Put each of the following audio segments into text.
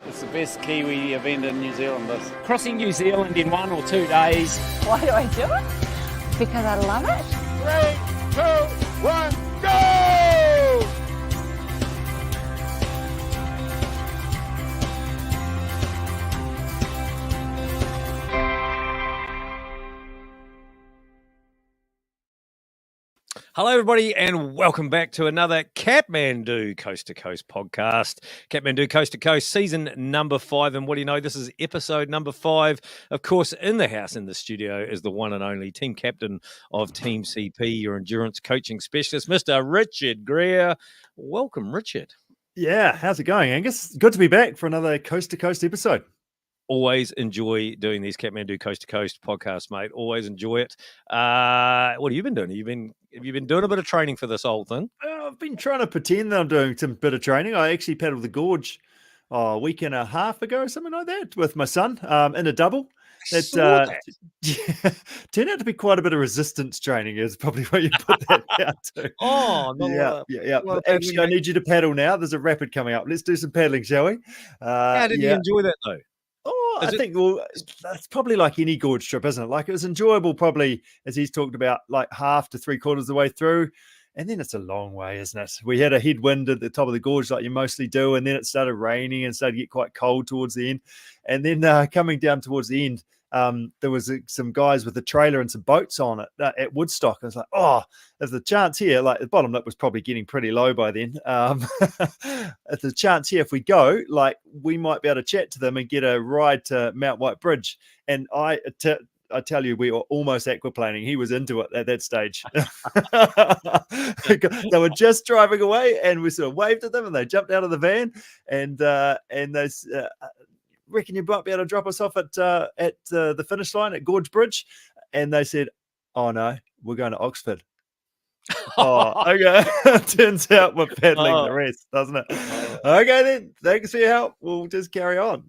It's the best Kiwi event in New Zealand, this. Crossing New Zealand in 1 or 2 days. Why do I do it? Because I love it. 3, 2, 1, go! Hello, everybody, and welcome back to another Kathmandu Coast to Coast podcast. Kathmandu Coast to Coast, season number 5. And what do you know? This is episode number 5. Of course, in the house, in the studio, is the one and only team captain of Team CP, your endurance coaching specialist, Mr. Richard Greer. Welcome, Richard. Yeah, how's it going, Angus? Good to be back for another Coast to Coast episode. Always enjoy doing these Kathmandu Coast to Coast podcasts, mate. Always enjoy it. What have you been doing? Have you been doing a bit of training for this whole thing? I've been trying to pretend that I'm doing some bit of training. I actually paddled the gorge a week and a half ago, something like that, with my son in a double. That turned out to be quite a bit of resistance training, is probably what you put that down to. Yeah. But actually, I need you to paddle now. There's a rapid coming up. Let's do some paddling, shall we? How did you enjoy that, though? I think, well, that's probably like any gorge trip, isn't it? Like, it was enjoyable probably, as he's talked about, like half to 3/4 of the way through. And then it's a long way, isn't it? We had a headwind at the top of the gorge like you mostly do. And then it started raining and started to get quite cold towards the end. And then coming down towards the end, there was some guys with a trailer and some boats on it at Woodstock. I was like, oh, there's a chance here. Like, the bottom lip was probably getting pretty low by then. There's a chance here if we go, like, we might be able to chat to them and get a ride to Mount White Bridge. And I tell you, we were almost aquaplaning. He was into it at that stage. They were just driving away, and we sort of waved at them, and they jumped out of the van, and they reckon you might be able to drop us off at the finish line at Gorge Bridge. And they said, oh no, we're going to Oxford. Oh, okay. Turns out we're paddling the rest, doesn't it? Okay, then. Thanks for your help. We'll just carry on.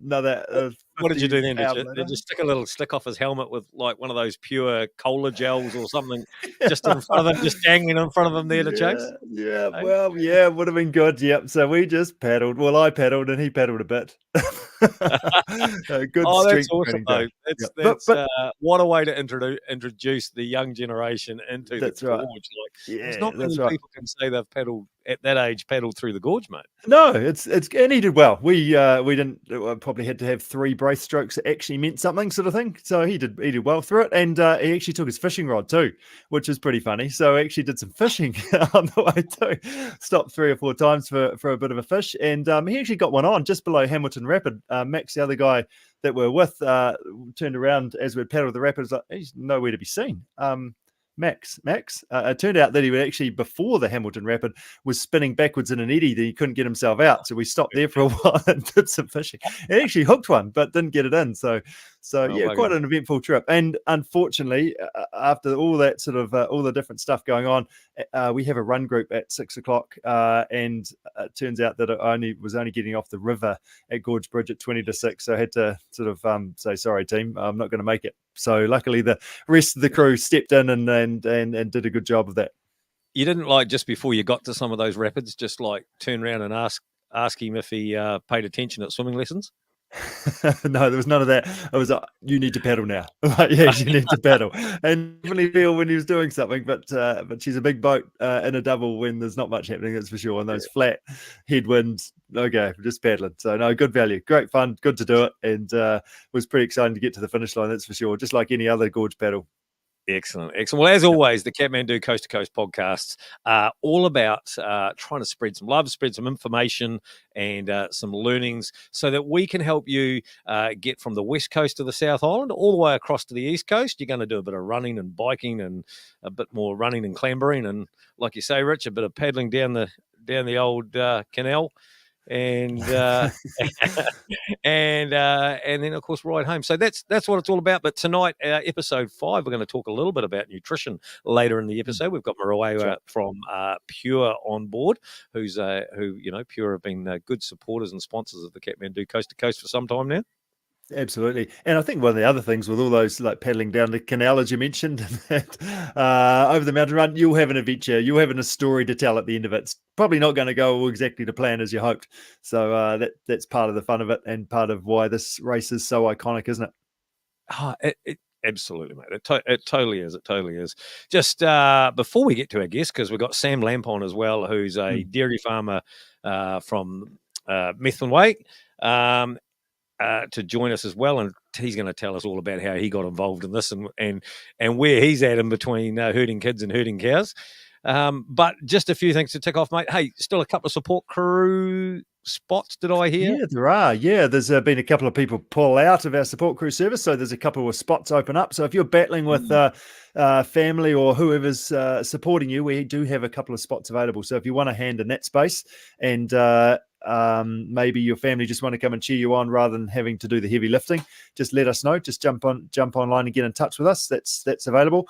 What did you do then? Did you stick a little stick off his helmet with like one of those pure cola gels or something just in front of him, just dangling in front of him there to chase? Yeah, well, yeah, would have been good. Yep. So we just paddled. Well, I paddled and he paddled a bit. Good. Oh, that's awesome, though. What a way to introduce the young generation into the gorge. Like, there's not many people can say they've paddled at that age, paddled through the gorge, mate. No, it's and he did well. We didn't probably had to have 3 brace strokes that actually meant something, sort of thing. So he did well through it, and he actually took his fishing rod too, which is pretty funny. So he actually did some fishing on the way too. Stopped 3 or 4 times for a bit of a fish, and he actually got one on just below Hamilton Rapid. Max, the other guy that we're with, turned around as we'd paddled the rapids, like, he's nowhere to be seen. Max. It turned out that he would actually, before the Hamilton Rapid, was spinning backwards in an eddy that he couldn't get himself out. So we stopped there for a while and did some fishing. He actually hooked one, but didn't get it in. So quite an eventful trip. And unfortunately, after all that sort of all the different stuff going on, we have a run group at 6:00, and it turns out that it was only getting off the river at Gorge Bridge at 20 to 6. So I had to sort of say, sorry, team, I'm not going to make it. So luckily, the rest of the crew stepped in and did a good job of that. You didn't, like, just before you got to some of those rapids, just like turn around and ask him if he paid attention at swimming lessons? No, there was none of that. I was like, you need to paddle now. Like, yes, you need to paddle. And definitely feel when he was doing something, but she's a big boat in a double when there's not much happening, that's for sure. And those flat headwinds, okay, just paddling. So no, good value, great fun, good to do it, and was pretty exciting to get to the finish line, that's for sure, just like any other gorge paddle. Excellent. Well, as always, the Kathmandu Coast to Coast podcasts are all about trying to spread some love, spread some information and some learnings so that we can help you get from the west coast of the South Island all the way across to the east coast. You're going to do a bit of running and biking and a bit more running and clambering and, like you say, Rich, a bit of paddling down the old canal. And and then of course ride home. So that's what it's all about. But tonight, episode 5, we're going to talk a little bit about nutrition. Later in the episode, we've got Marewa from Pure on board, who Pure have been good supporters and sponsors of the Kathmandu Coast to Coast for some time now. Absolutely. And I think one of the other things with all those like paddling down the canal, as you mentioned, that over the mountain run, you'll have an adventure, you'll have a story to tell at the end of it. It's probably not going to go exactly to plan as you hoped. So that's part of the fun of it and part of why this race is so iconic, isn't it? Oh, it absolutely, mate. It totally is. It totally is. Just before we get to our guest, because we've got Sam Lampe on as well, who's a dairy farmer from Methven Way, to join us as well, and he's going to tell us all about how he got involved in this and where he's at in between herding kids and herding cows. But just a few things to tick off, mate. Hey, still a couple of support crew spots, did I hear? Yeah, there are. Yeah, there's been a couple of people pull out of our support crew service, so there's a couple of spots open up. So if you're battling with family or whoever's supporting you, we do have a couple of spots available. So if you want a hand in that space, and maybe your family just want to come and cheer you on rather than having to do the heavy lifting, just let us know. Just jump online and get in touch with us. That's available.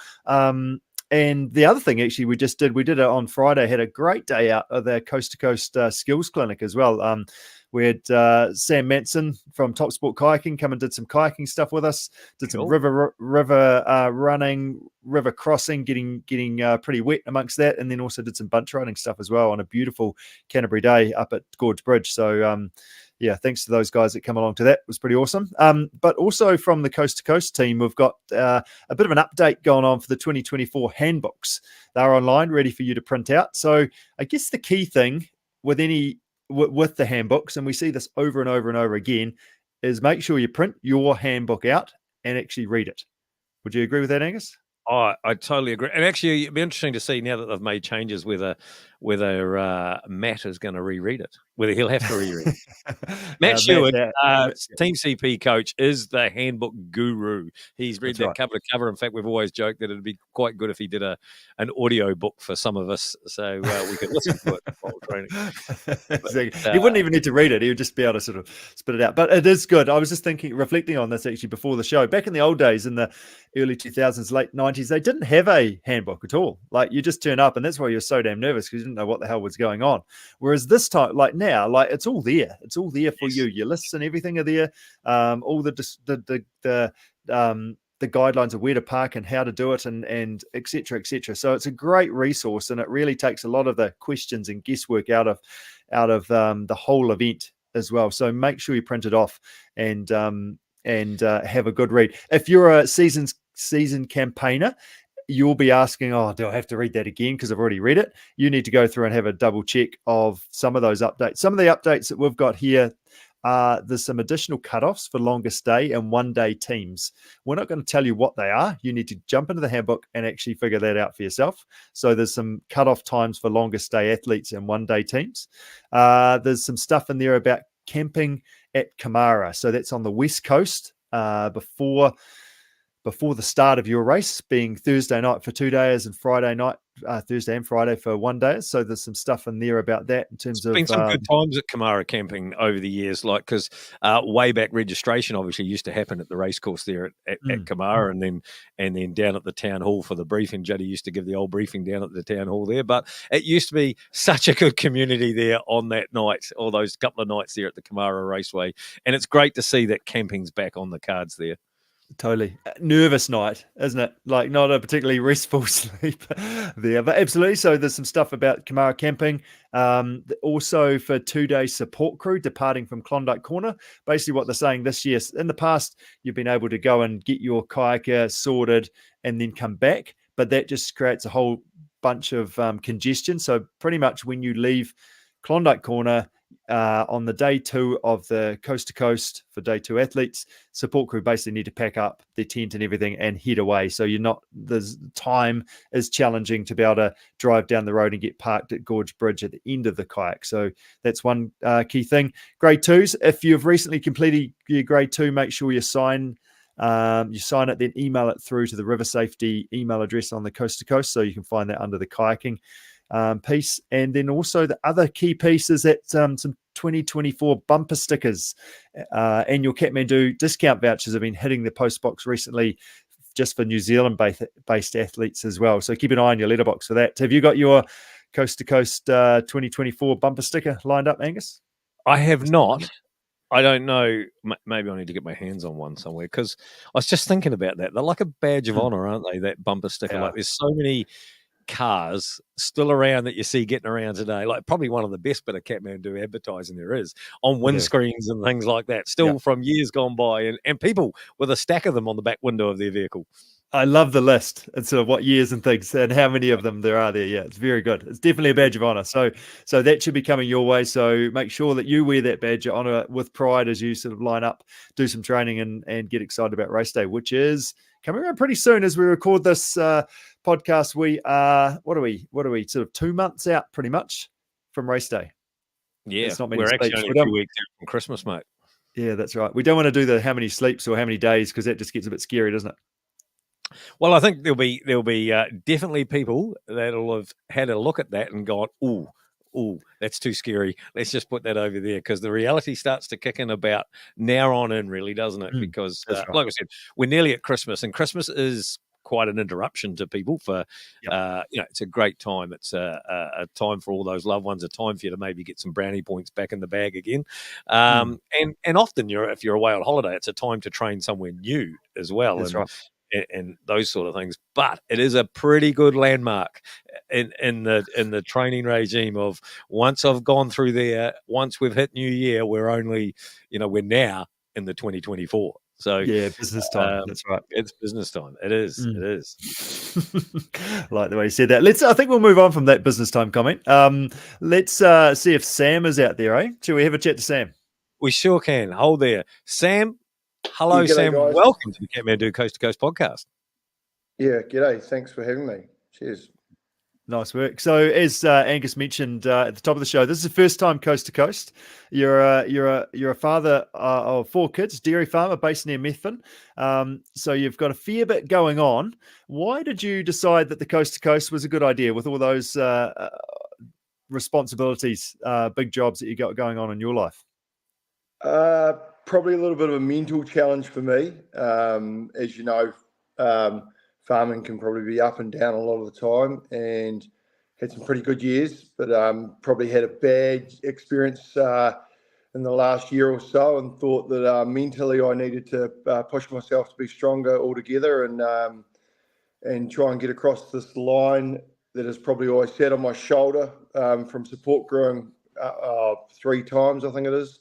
And the other thing, actually, we did it on Friday, had a great day out of the Coast to Coast skills clinic as well. We had Sam Manson from Top Sport Kayaking come and did some kayaking stuff with us, did some river running, river crossing, getting pretty wet amongst that, and then also did some bunch riding stuff as well on a beautiful Canterbury day up at Gorge Bridge. So, yeah, thanks to those guys that come along to that. It was pretty awesome. But also from the Coast to Coast team, we've got a bit of an update going on for the 2024 handbooks. They're online, ready for you to print out. So I guess the key thing with the handbooks, and we see this over and over and over again, is make sure you print your handbook out and actually read it. Would you agree with that, Angus? Oh, I totally agree. And actually, it'd be interesting to see now that they've made changes whether Matt is going to reread it, whether he'll have to reread it. Matt Stewart, Team CP coach, is the handbook guru. He's read that cover to cover. In fact, we've always joked that it'd be quite good if he did an audio book for some of us so we could listen to it while training. Exactly. He wouldn't even need to read it. He would just be able to sort of spit it out. But it is good. I was just reflecting on this actually before the show. Back in the old days, in the early 2000s, late 90s, they didn't have a handbook at all. Like, you just turn up, and that's why you're so damn nervous, because you didn't know what the hell was going on. Whereas this time, like now, like it's all there. It's all there for you. Your lists and everything are there. All the guidelines of where to park and how to do it, and et cetera, et cetera. So it's a great resource, and it really takes a lot of the questions and guesswork out of the whole event as well. So make sure you print it off and have a good read. If you're a seasoned campaigner, you'll be asking, oh, do I have to read that again because I've already read it? You need to go through and have a double check of some of those updates. Some of the updates that we've got here, there's some additional cutoffs for longest day and one-day teams. We're not going to tell you what they are. You need to jump into the handbook and actually figure that out for yourself. So there's some cutoff times for longest day athletes and one-day teams. There's some stuff in there about camping at Kamara. So that's on the West Coast before the start of your race, being Thursday night for 2 days and Friday night, Thursday and Friday for 1 day. So there's some stuff in there about that in terms of... There's been some good times at Kamara camping over the years, like, because way back registration obviously used to happen at the racecourse there at Kamara, and then down at the town hall for the briefing. Juddy used to give the old briefing down at the town hall there, but it used to be such a good community there on that night, all those couple of nights there at the Kamara Raceway, and it's great to see that camping's back on the cards there. Totally. Nervous night, isn't it? Like, not a particularly restful sleep there, but absolutely. So there's some stuff about Kamara camping. Also for 2 days support crew departing from Klondike Corner. Basically what they're saying this year, in the past, you've been able to go and get your kayaker sorted and then come back, but that just creates a whole bunch of congestion. So pretty much when you leave Klondike Corner, on the day 2 of the Coast to Coast for day 2 athletes, support crew basically need to pack up their tent and everything and head away. So there's time is challenging to be able to drive down the road and get parked at Gorge Bridge at the end of the kayak. So that's one key thing. Grade 2s, if you've recently completed your grade 2, make sure you sign it, then email it through to the river safety email address on the Coast to Coast. So you can find that under the kayaking piece. And then also the other key piece is that some 2024 bumper stickers and your Kathmandu discount vouchers have been hitting the post box recently, just for New Zealand based athletes as well. So keep an eye on your letterbox for that. Have you got your Coast to Coast 2024 bumper sticker lined up, Angus? I have not. I don't know. Maybe I need to get my hands on one somewhere because I was just thinking about that. They're like a badge of honor, aren't they? That bumper sticker. Yeah. Like, there's so many cars still around that you see getting around today. Like, probably one of the best bit of Kathmandu advertising there is on windscreens and things like that. Still from years gone by, and people with a stack of them on the back window of their vehicle. I love the list and sort of what years and things and how many of them there are there. Yeah, it's very good. It's definitely a badge of honor. So that should be coming your way. So make sure that you wear that badge of honor with pride as you sort of line up, do some training and get excited about race day, which is coming around pretty soon as we record this podcast. We are, what are we sort of 2 months out pretty much from race day. Yeah, it's not many we're actually sleeps. only a few weeks out from Christmas, mate. Yeah, that's right. We don't want to do the how many sleeps or how many days because that just gets a bit scary, doesn't it? Well, I think there'll be definitely people that'll have had a look at that and gone, "Ooh, that's too scary. Let's just put that over there," because the reality starts to kick in about now on in, really, doesn't it? Because, right. like I said, we're nearly at Christmas, and Christmas is quite an interruption to people. For it's a great time. It's a time for all those loved ones. A time for you to maybe get some brownie points back in the bag again. And often, if you're away on holiday, it's a time to train somewhere new as well. That's right. And those sort of things, but it is a pretty good landmark in the training regime of once I've gone through there, once we've hit New Year, we're now in the 2024. So yeah, business time. That's right. It's business time. It is. It is. Like the way you said that. I think we'll move on from that business time comment. Let's see if Sam is out there, eh? Shall we have a chat to Sam? We sure can. Hold there, Sam. Hello, Sam. Guys. Welcome to the Kathmandu Coast to Coast podcast. Yeah, g'day. Thanks for having me. Cheers. Nice work. So, as Angus mentioned at the top of the show, this is the first time coast to coast. You're a father of 4 kids, dairy farmer based near Methven. So you've got a fair bit going on. Why did you decide that the coast to coast was a good idea with all those responsibilities, big jobs that you got going on in your life? Probably a little bit of a mental challenge for me. As you know, farming can probably be up and down a lot of the time, and had some pretty good years, but probably had a bad experience in the last year or so, and thought that mentally I needed to push myself to be stronger altogether and try and get across this line that has probably always sat on my shoulder from support growing 3 times, I think it is.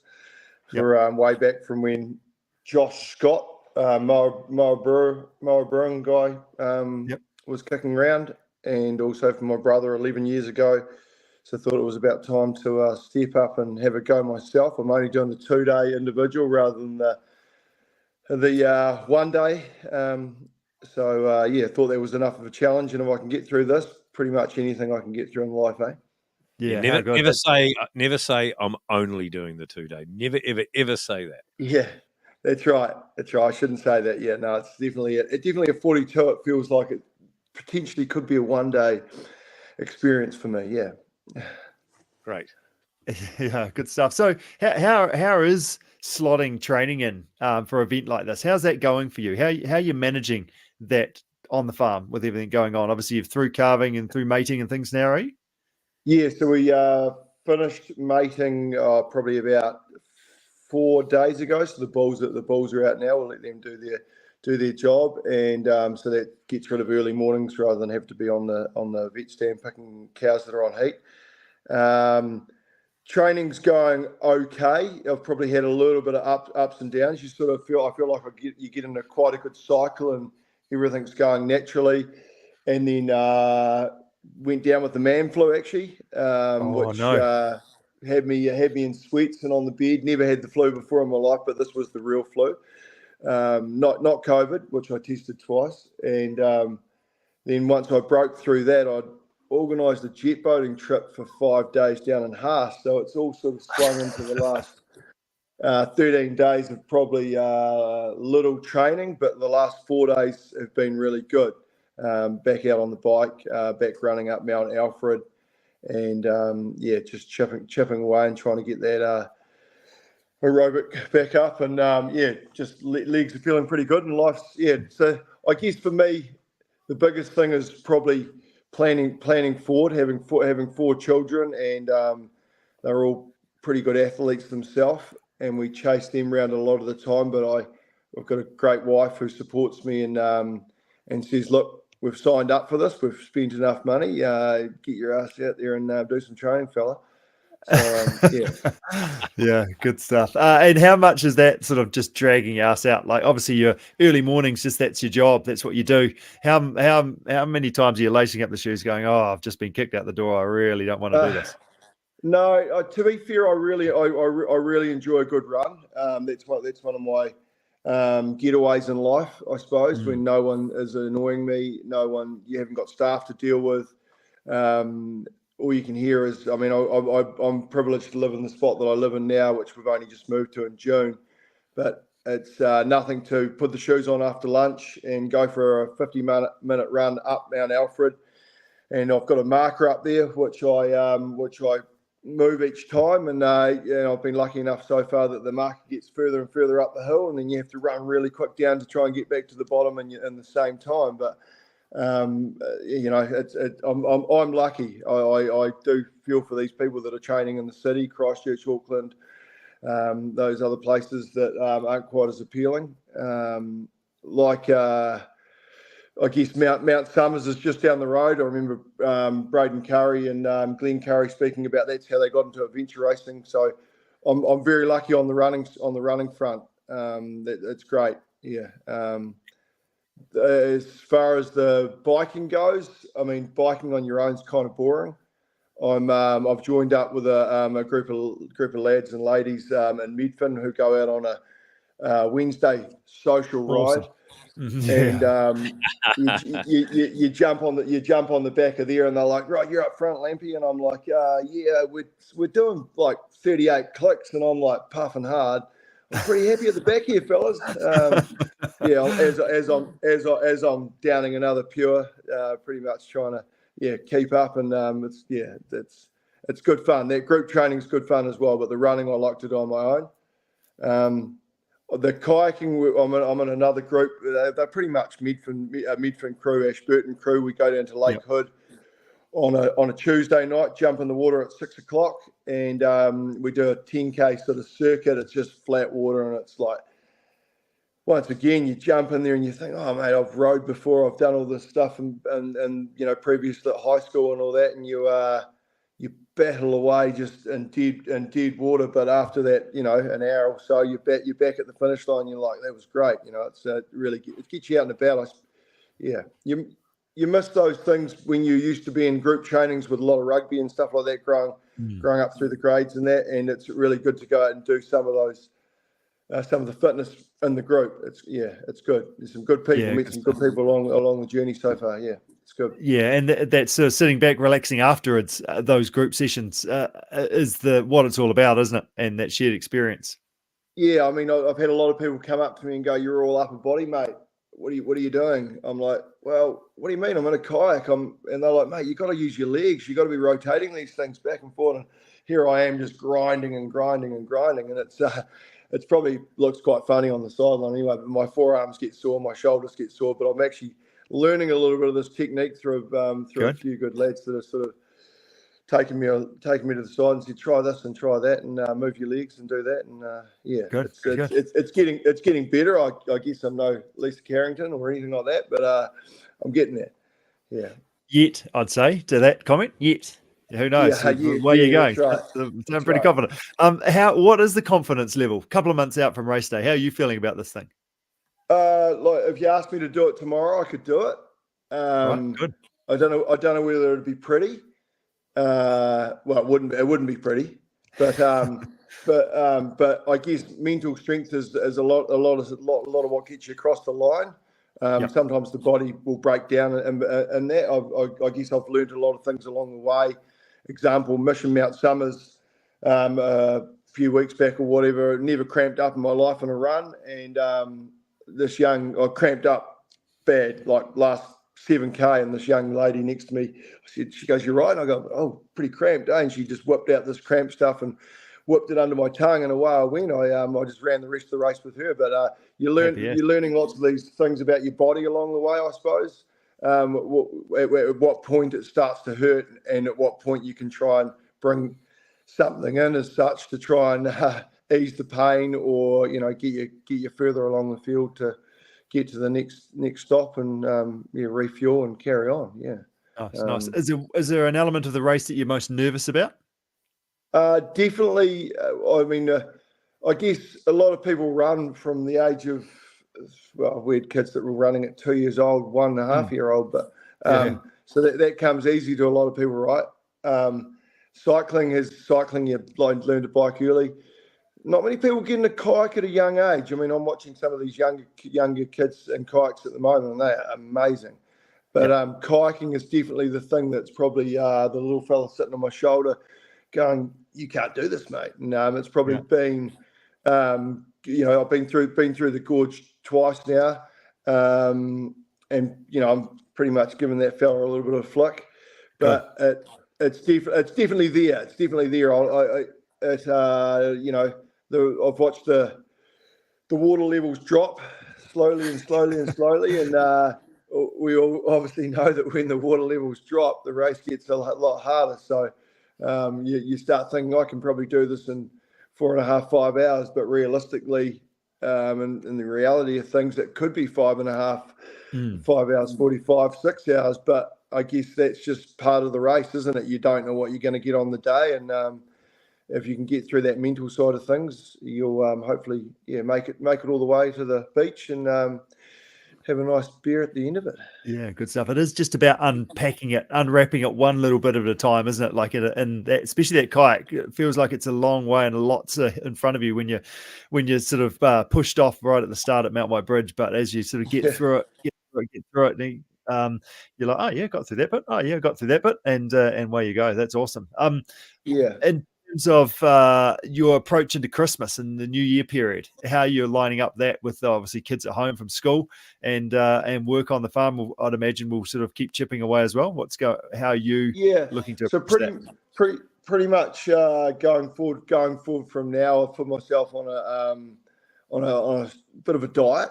For way back from when Josh Scott, Marewa brewing guy, was kicking around, and also for my brother 11 years ago. So I thought it was about time to step up and have a go myself. I'm only doing the 2-day individual rather than the 1 day. Thought there was enough of a challenge, and if I can get through this, pretty much anything I can get through in life, eh? Yeah, never say I'm only doing the 2-day. Never, ever say that. Yeah, that's right. That's right. I shouldn't say that. Yeah, no, it's definitely a 42. It feels like it potentially could be a 1-day experience for me. Yeah. Great. Yeah, good stuff. So how is slotting training in for an event like this? How's that going for you? How are you managing that on the farm with everything going on? Obviously, you've through calving and through mating and things now, are you? Yeah, so we finished mating probably about 4 days ago. So the bulls are out now. We'll let them do their job, and so that gets rid of early mornings rather than have to be on the vet stand picking cows that are on heat. Training's going okay. I've probably had a little bit of ups and downs. I feel like you get into quite a good cycle and everything's going naturally, and then went down with the man flu actually, had me in sweats and on the bed. Never had the flu before in my life, but this was the real flu. Not COVID, which I tested twice. And then once I broke through that, I'd organised a jet boating trip for 5 days down in Haas. So it's all sort of swung into the last 13 days of probably little training, but the last 4 days have been really good. Back out on the bike, back running up Mount Alfred, and just chipping away and trying to get that aerobic back up, and just legs are feeling pretty good, and life's So I guess for me, the biggest thing is probably planning forward, having 4 children, and they're all pretty good athletes themselves, and we chase them around a lot of the time. But I've got a great wife who supports me and says, look, we've signed up for this. We've spent enough money. Get your ass out there and do some training, fella. So, yeah, good stuff. And how much is that sort of just dragging your ass out? Like, obviously, your early mornings, just that's your job. That's what you do. How many times are you lacing up the shoes, going, "Oh, I've just been kicked out the door. I really don't want to do this." No, to be fair, I really enjoy a good run. That's one of my getaways in life, I suppose. When no one is annoying me, you haven't got staff to deal with. All you can hear is, I mean, I'm privileged to live in the spot that I live in now, which we've only just moved to in June. But it's nothing to put the shoes on after lunch and go for a 50-minute run up Mount Alfred. And I've got a marker up there, which I move each time. And I've been lucky enough so far that the marker gets further and further up the hill, and then you have to run really quick down to try and get back to the bottom in the same time. But I'm lucky. I do feel for these people that are training in the city, Christchurch, Auckland, those other places that aren't quite as appealing. I guess Mount Summers is just down the road. I remember Braden Curry and Glenn Curry speaking about that's how they got into adventure racing. So I'm very lucky on the running front. That's great. Yeah. As far as the biking goes, I mean, biking on your own is kind of boring. I've joined up with a group of lads and ladies in Medfin who go out on a Wednesday social ride, and you jump on the back of there, and they're like, right, you're up front, Lampe, and I'm like, yeah, we're doing like 38 clicks, and I'm like puffing hard. I'm pretty happy at the back here, fellas. As I'm downing another pure, pretty much trying to keep up, and it's good fun. That group training is good fun as well, but the running I like to do on my own. The kayaking, I'm in another group. They're pretty much Medfin crew, Ashburton crew. We go down to Lake Hood on a Tuesday night, jump in the water at 6 o'clock, and we do a 10K sort of circuit. It's just flat water, and it's like, once again, you jump in there and you think, oh mate, I've rowed before, I've done all this stuff, and previously at high school and all that, and you battle away just in dead water. But after that, an hour or so, you're back at the finish line. You're like, that was great. It's really, it gets you out and about. You miss those things when you used to be in group trainings with a lot of rugby and stuff like that, growing up through the grades and that. And it's really good to go out and do some of those, some of the fitness in the group. It's good. There's some good people, met some good people along the journey so far. Yeah, it's good. Yeah, and that's sitting back, relaxing afterwards. Those group sessions is what it's all about, isn't it? And that shared experience. Yeah, I mean, I've had a lot of people come up to me and go, "You're all upper body, mate. What are you doing?" I'm like, "Well, what do you mean? I'm in a kayak." And they're like, "Mate, you got to use your legs. You got to be rotating these things back and forth." And here I am, just grinding, and it's probably looks quite funny on the sideline anyway. But my forearms get sore, my shoulders get sore. But I'm actually learning a little bit of this technique through a few good lads that are sort of taking me to the side and said, try this and try that, and move your legs and do that, and it's getting better. I guess I'm no Lisa Carrington or anything like that, but I'm getting there. Yeah. Yet, I'd say to that comment, yet. Who knows where you're going? Right. I'm pretty confident. What is the confidence level? A couple of months out from race day, how are you feeling about this thing? Like if you asked me to do it tomorrow, I could do it. Right, good. I don't know whether it'd be pretty. Well, it wouldn't be pretty, but I guess mental strength is a lot of what gets you across the line. Sometimes the body will break down, and that I guess I've learned a lot of things along the way. Example, Mission Mount Summers, a few weeks back or whatever, never cramped up in my life on a run, and I cramped up bad, like last 7K, and this young lady next to me, she goes, "You're right." And I go, "Oh, pretty cramped, eh?" And she just whipped out this cramp stuff and whipped it under my tongue, and away I went. I just ran the rest of the race with her. But you're learning lots of these things about your body along the way, I suppose. At what point it starts to hurt, and at what point you can try and bring something in as such to try and ease the pain, or get you further along the field to get to the next stop and refuel and carry on. Nice. Is there an element of the race that you're most nervous about? Definitely. I guess a lot of people run from the age of, we had kids that were running at 2 years old, 1.5-year-old, but so that comes easy to a lot of people, right? Cycling, you learn to bike early. Not many people get into kayak at a young age. I mean, I'm watching some of these younger kids in kayaks at the moment, and they are amazing. But kayaking is definitely the thing that's probably the little fella sitting on my shoulder going, you can't do this, mate. And it's probably been, I've been through the gorge twice now, and I'm pretty much giving that fella a little bit of a flick. But it's definitely there. It's definitely there. I've watched the water levels drop slowly, and we all obviously know that when the water levels drop, the race gets a lot harder. So you start thinking, I can probably do this in 4.5, 5 hours, but realistically, in the reality of things, it could be 5.5, 5 hours, 45, 6 hours. But I guess that's just part of the race, isn't it? You don't know what you're going to get on the day, and if you can get through that mental side of things, you'll hopefully make it all the way to the beach and have a nice beer at the end of it. Yeah, good stuff. It is just about unpacking it, unwrapping it one little bit at a time, isn't it? Like especially that kayak, it feels like it's a long way and lots in front of you when you're sort of pushed off right at the start at Mount White Bridge. But as you sort of get through it, and you're like, oh yeah, got through that bit. Oh yeah, got through that bit, and away you go. That's awesome. In terms of your approach into Christmas and the New Year period, how you're lining up that with obviously kids at home from school and work on the farm, I'd imagine will sort of keep chipping away as well. How are you looking to approach that? Pretty much going forward from now, I put myself on a bit of a diet,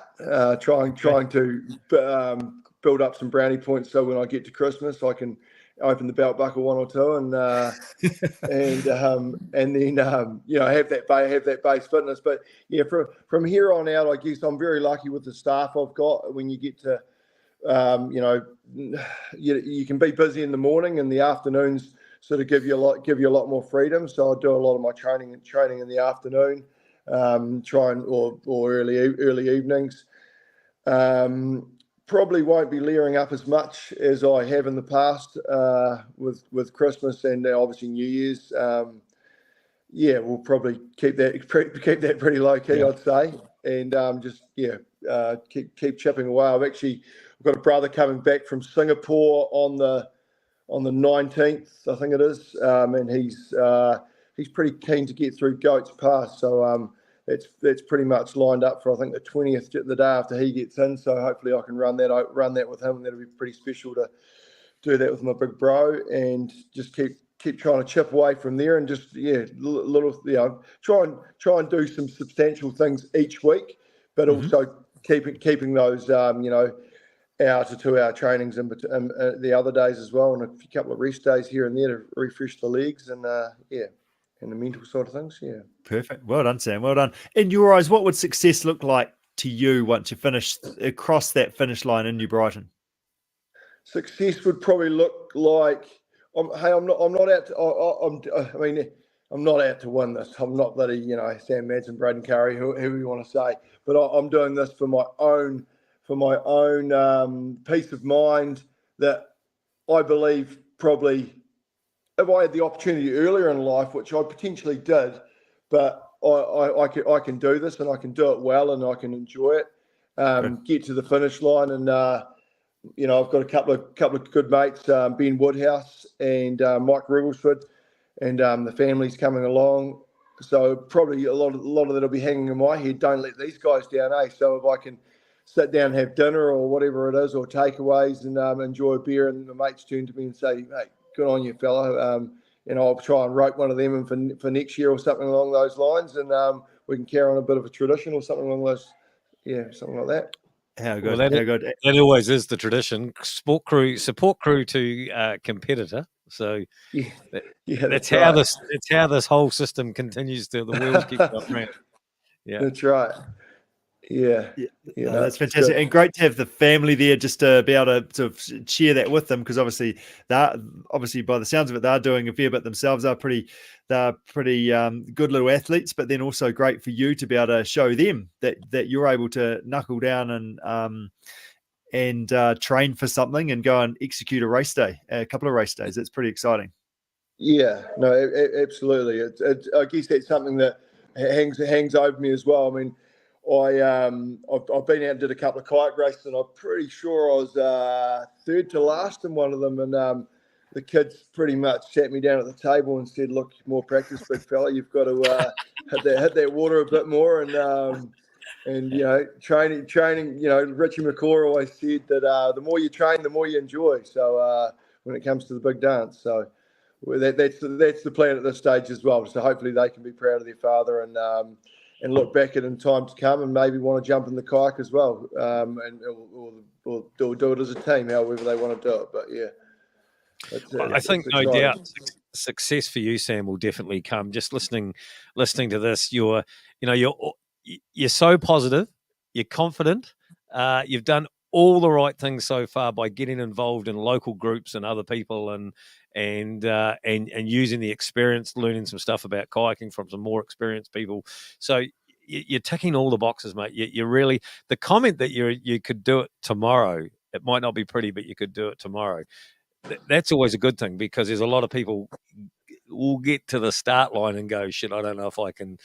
trying to build up some brownie points so when I get to Christmas I can open the belt buckle one or two and then have that base fitness. But from here on out, I guess I'm very lucky with the staff I've got. When you get to you can be busy in the morning, and the afternoons sort of give you a lot more freedom. So I do a lot of my training in the afternoon, or early evenings. Probably won't be layering up as much as I have in the past with Christmas and obviously New Year's. We'll probably keep that pretty low key, I'd say, and keep chipping away. I've got a brother coming back from Singapore on the 19th, I think it is, and he's pretty keen to get through Goats Pass. So that's pretty much lined up for, I think, the 20th, the day after he gets in. So hopefully I can run that with him, and that'll be pretty special to do that with my big bro, and just keep trying to chip away from there, and just try and do some substantial things each week, but also keeping those hour to 2 hour trainings in the other days as well, and a couple of rest days here and there to refresh the legs and the mental side of things. Perfect. Well done, Sam. Well done. In your eyes, what would success look like to you once you finish across that finish line in New Brighton? Success would probably look like, I'm not out to win this. I'm not bloody Sam Madsen, Braden Curry, who you want to say, but I'm doing this for my own peace of mind, that I believe probably, if I had the opportunity earlier in life, which I potentially did, but I can do this, and I can do it well, and I can enjoy it. Get to the finish line, and I've got a couple of good mates, Ben Woodhouse and Mike Rigglesford, and the family's coming along. So probably a lot of that'll be hanging in my head. Don't let these guys down, eh? So if I can sit down and have dinner or whatever it is, or takeaways, and enjoy a beer, and the mates turn to me and say, "Mate, good on you, fella." I'll try and rope one of them in for next year or something along those lines, and we can carry on a bit of a tradition or something along those, something like that. How good? That always is the tradition. Support crew to competitor. So Yeah, that, yeah, that's right. how this whole system continues to the wheels keep going round. Yeah. That's right. Yeah. Yeah, You no, know, that's it's fantastic, good. and great to have the family there just to be able to sort of share that with them, because obviously by the sounds of it, they're doing a fair bit themselves. They're pretty good little athletes, but then also great for you to be able to show them that you're able to knuckle down and train for something and go and execute a couple of race days. It's pretty exciting. Yeah, no, absolutely. I guess that's something that hangs over me as well. I mean, I've been out and did a couple of kayak races, and I'm pretty sure I was third to last in one of them. And the kids pretty much sat me down at the table and said, "Look, more practice, big fella. You've got to hit that water a bit more." And training. Richie McCaw always said that the more you train, the more you enjoy. So when it comes to the big dance, so. Well, that's the plan at this stage as well. So hopefully they can be proud of their father and look back at in time to come and maybe want to jump in the kayak as well, or do it as a team, however they want to do it. But yeah, I think it's no exciting. doubt success for you, Sam, will definitely come. Just listening to this, you're so positive, you're confident, you've done all the right things so far by getting involved in local groups and other people and using the experience, learning some stuff about kayaking from some more experienced people. So you're ticking all the boxes, mate. You really, the comment that you could do it tomorrow. It might not be pretty, but you could do it tomorrow. That's always a good thing, because there's a lot of people will get to the start line and go, shit, I don't know if I can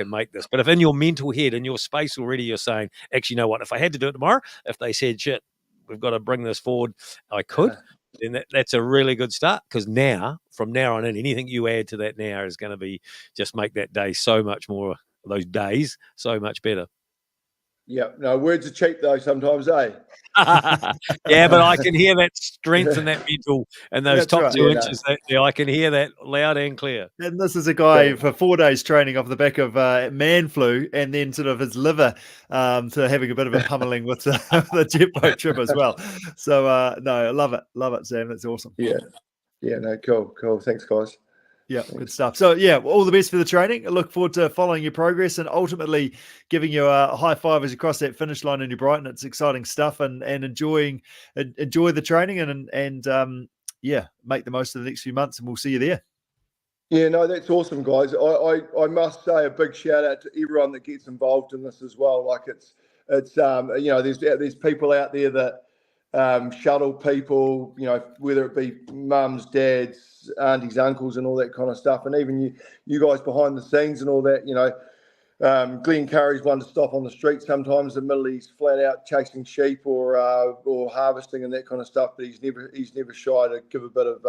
make this. But if in your mental head, in your space already, you're saying, actually, you know what, if I had to do it tomorrow, if they said, shit, we've got to bring this forward, I could, then that's a really good start. Because from now on in, anything you add to that now is going to be just make that day so much more, those days so much better. Yeah, no, words are cheap though sometimes, eh? Yeah, but I can hear that strength and that mental and those That's top right. 2 inches. I can hear that loud and clear. And this is a guy for 4 days training off the back of man flu, and then sort of his liver to having a bit of a pummeling with the jet boat trip as well. So no, I love it, Sam. That's awesome. Yeah, no, cool. Thanks, guys. Yeah, good stuff. So yeah, all the best for the training. I look forward to following your progress and ultimately giving you a high five as you cross that finish line in New Brighton. It's exciting stuff, and enjoy the training and make the most of the next few months, and we'll see you there. Yeah, no, that's awesome, guys. I must say a big shout out to everyone that gets involved in this as well. Like it's there's people out there that shuttle people, whether it be mums, dads, aunties, uncles, and all that kind of stuff, and even you guys behind the scenes and all that. Glenn Curry's one to stop on the street sometimes. In the middle, he's flat out chasing sheep or harvesting and that kind of stuff. But he's never shy to give a bit of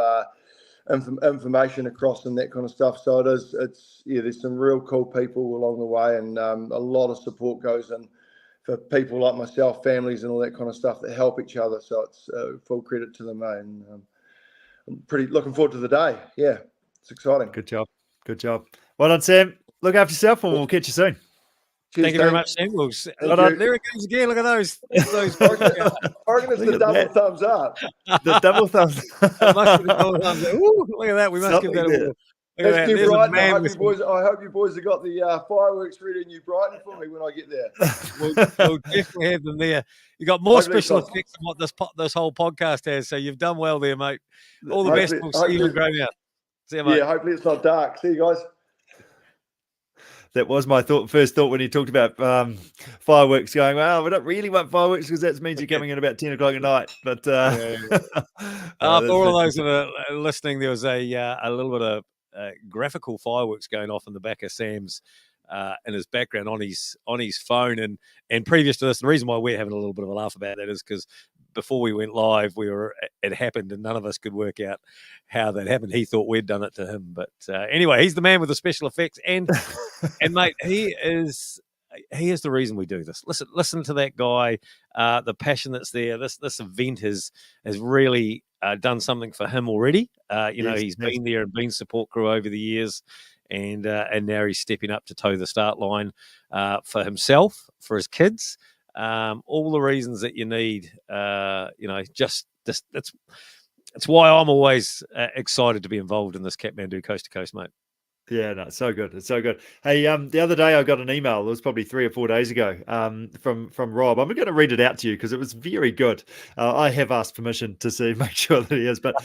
information across and that kind of stuff. So there's some real cool people along the way, and a lot of support goes in for people like myself, families and all that kind of stuff that help each other. So it's full credit to them, mate. And I'm pretty looking forward to the day. Yeah, it's exciting. Good job. Well done, Sam. Look after yourself, and we'll catch you soon. Thank you very much, Sam. There it goes again. Look at those. I reckon it's the double thumbs up. The double thumbs. Ooh, look at that. We must give that a look. Let's give Brighton. I hope you boys have got the fireworks ready in New Brighton for me when I get there. We'll definitely have them there. You got more special effects than what this whole podcast has. So you've done well there, mate. All the best. We'll see you in Greymountain. See you, mate. Yeah, hopefully it's not dark. See you guys. That was my first thought when he talked about fireworks, going, well, we don't really want fireworks because that means you're coming in about 10 o'clock at night. But for all of those that are listening, there was a little bit of graphical fireworks going off in the back of Sam's in his background on his phone. And previous to this, the reason why we're having a little bit of a laugh about that is because before we went live, it happened and none of us could work out how that happened. He thought we'd done it to him. But anyway, he's the man with the special effects. And mate, he is the reason we do this. Listen to that guy, the passion that's there. This event has really done something for him already. He's been there and been support crew over the years. And now he's stepping up to toe the start line for himself, for his kids. All the reasons that you need, It's why I'm always excited to be involved in this Kathmandu Coast to Coast, mate. Yeah, no, it's so good. It's so good. Hey, the other day I got an email. It was probably 3 or 4 days ago. From Rob. I'm going to read it out to you because it was very good. I have asked permission to make sure that he is, but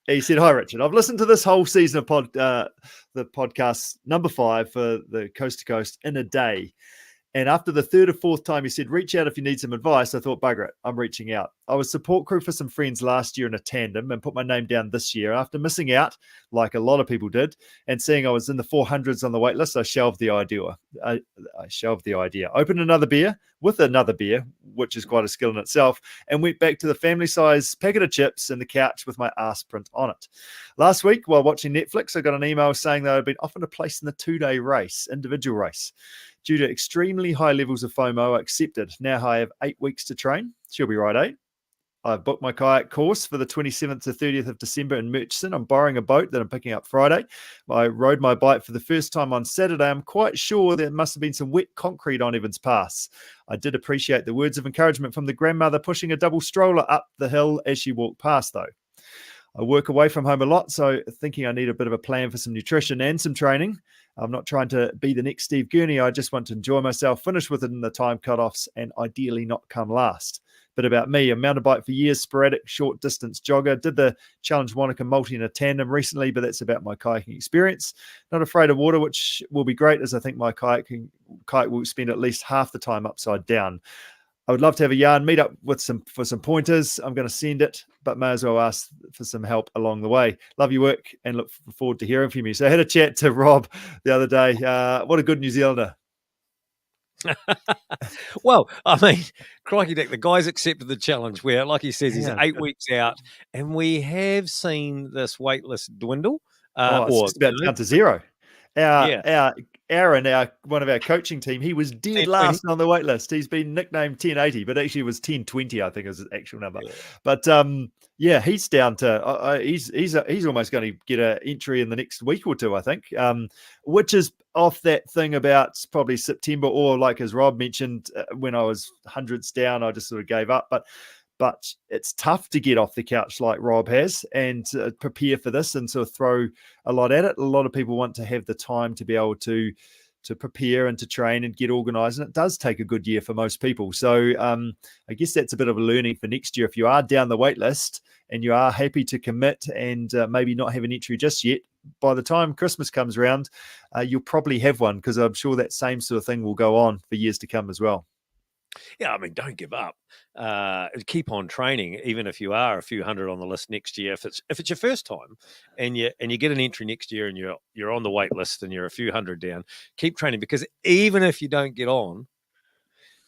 he said, "Hi Richard, I've listened to this whole season of the podcast number 5 for the Coast to Coast in a day. And after the 3rd or 4th time, he said, reach out if you need some advice. I thought, bugger it, I'm reaching out. I was support crew for some friends last year in a tandem and put my name down this year. After missing out, like a lot of people did, and seeing I was in the 400s on the wait list, I shelved the idea. Opened another beer with another beer, which is quite a skill in itself, and went back to the family size packet of chips and the couch with my ass print on it. Last week, while watching Netflix, I got an email saying that I'd been offered a place in the 2-day race, individual race. Due to extremely high levels of FOMO, I accepted. Now I have 8 weeks to train. She'll be right, 8. I've booked my kayak course for the 27th to 30th of December in Murchison. I'm borrowing a boat that I'm picking up Friday. I rode my bike for the first time on Saturday. I'm quite sure there must have been some wet concrete on Evans Pass. I did appreciate the words of encouragement from the grandmother pushing a double stroller up the hill as she walked past, though. I work away from home a lot, so thinking I need a bit of a plan for some nutrition and some training. I'm not trying to be the next Steve Gurney. I just want to enjoy myself, finish within the time cutoffs, and ideally not come last. Bit about me, a mountain bike for years, sporadic short distance jogger. Did the Challenge Wanaka multi in a tandem recently, but that's about my kayaking experience. Not afraid of water, which will be great as I think my kayak will spend at least half the time upside down. I would love to have a yarn meet up for some pointers. I'm going to send it, but may as well ask for some help along the way. Love your work and look forward to hearing from you. So I had a chat to Rob the other day. What a good New Zealander. Well, I mean, crikey, Dick, the guy's accepted the challenge where, like he says, he's 8 weeks out, and we have seen this wait list dwindle. It's just about down to zero. Aaron, one of our coaching team, he was dead last on the wait list. He's been nicknamed 1080, but actually it was 1020, I think is his actual number. Yeah. But he's down to he's almost going to get an entry in the next week or two, I think, which is off that thing about probably September, or like as Rob mentioned, when I was hundreds down, I just sort of gave up. But it's tough to get off the couch like Rob has and prepare for this and sort of throw a lot at it. A lot of people want to have the time to be able to prepare and to train and get organised. And it does take a good year for most people. So I guess that's a bit of a learning for next year. If you are down the wait list and you are happy to commit and maybe not have an entry just yet, by the time Christmas comes around, you'll probably have one, because I'm sure that same sort of thing will go on for years to come as well. Yeah, I mean, don't give up. Keep on training, even if you are a few hundred on the list next year. If it's your first time, and you get an entry next year, and you're on the wait list, and you're a few hundred down, keep training, because even if you don't get on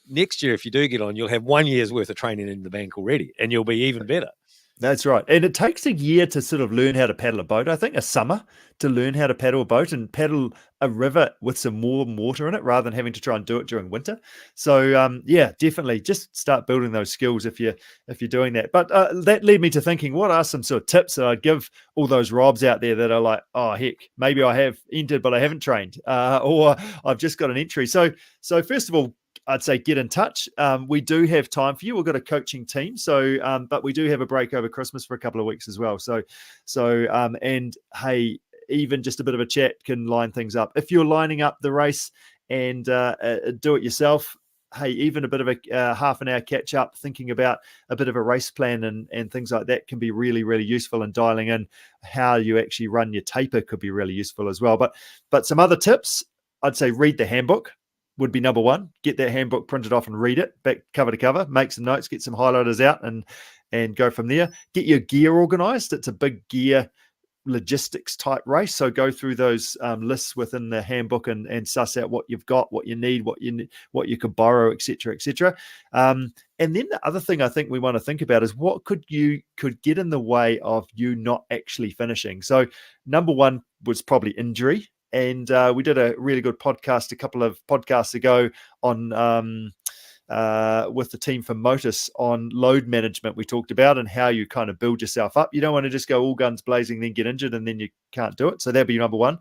next year, if you do get on, you'll have 1 year's worth of training in the bank already, and you'll be even better. That's right. And it takes a year to sort of learn how to paddle a boat. I think a summer to learn how to paddle a boat and paddle a river with some warm water in it, rather than having to try and do it during winter. So definitely just start building those skills if you're doing that. But that led me to thinking, what are some sort of tips that I'd give all those Robs out there that are like, oh heck, maybe I have entered but I haven't trained, or I've just got an entry. So first of all, I'd say get in touch. We do have time for you. We've got a coaching team, but we do have a break over Christmas for a couple of weeks as well. And hey, even just a bit of a chat can line things up. If you're lining up the race and do it yourself, hey, even a bit of a half an hour catch up, thinking about a bit of a race plan and things like that can be really, really useful. And dialing in how you actually run your taper could be really useful as well. But some other tips, I'd say read the handbook would be number one. Get that handbook printed off and read it back cover to cover, make some notes, get some highlighters out and go from there. Get your gear organized. It's a big gear logistics type race. So go through those lists within the handbook and suss out what you've got, what you need, what you could borrow, et cetera, et cetera. And then the other thing I think we want to think about is what could get in the way of you not actually finishing. So number one was probably injury. And we did a really good podcast a couple of podcasts ago on with the team from Motus on load management. We talked about and how you kind of build yourself up. You don't want to just go all guns blazing, then get injured, and then you can't do it. So that'd be number one.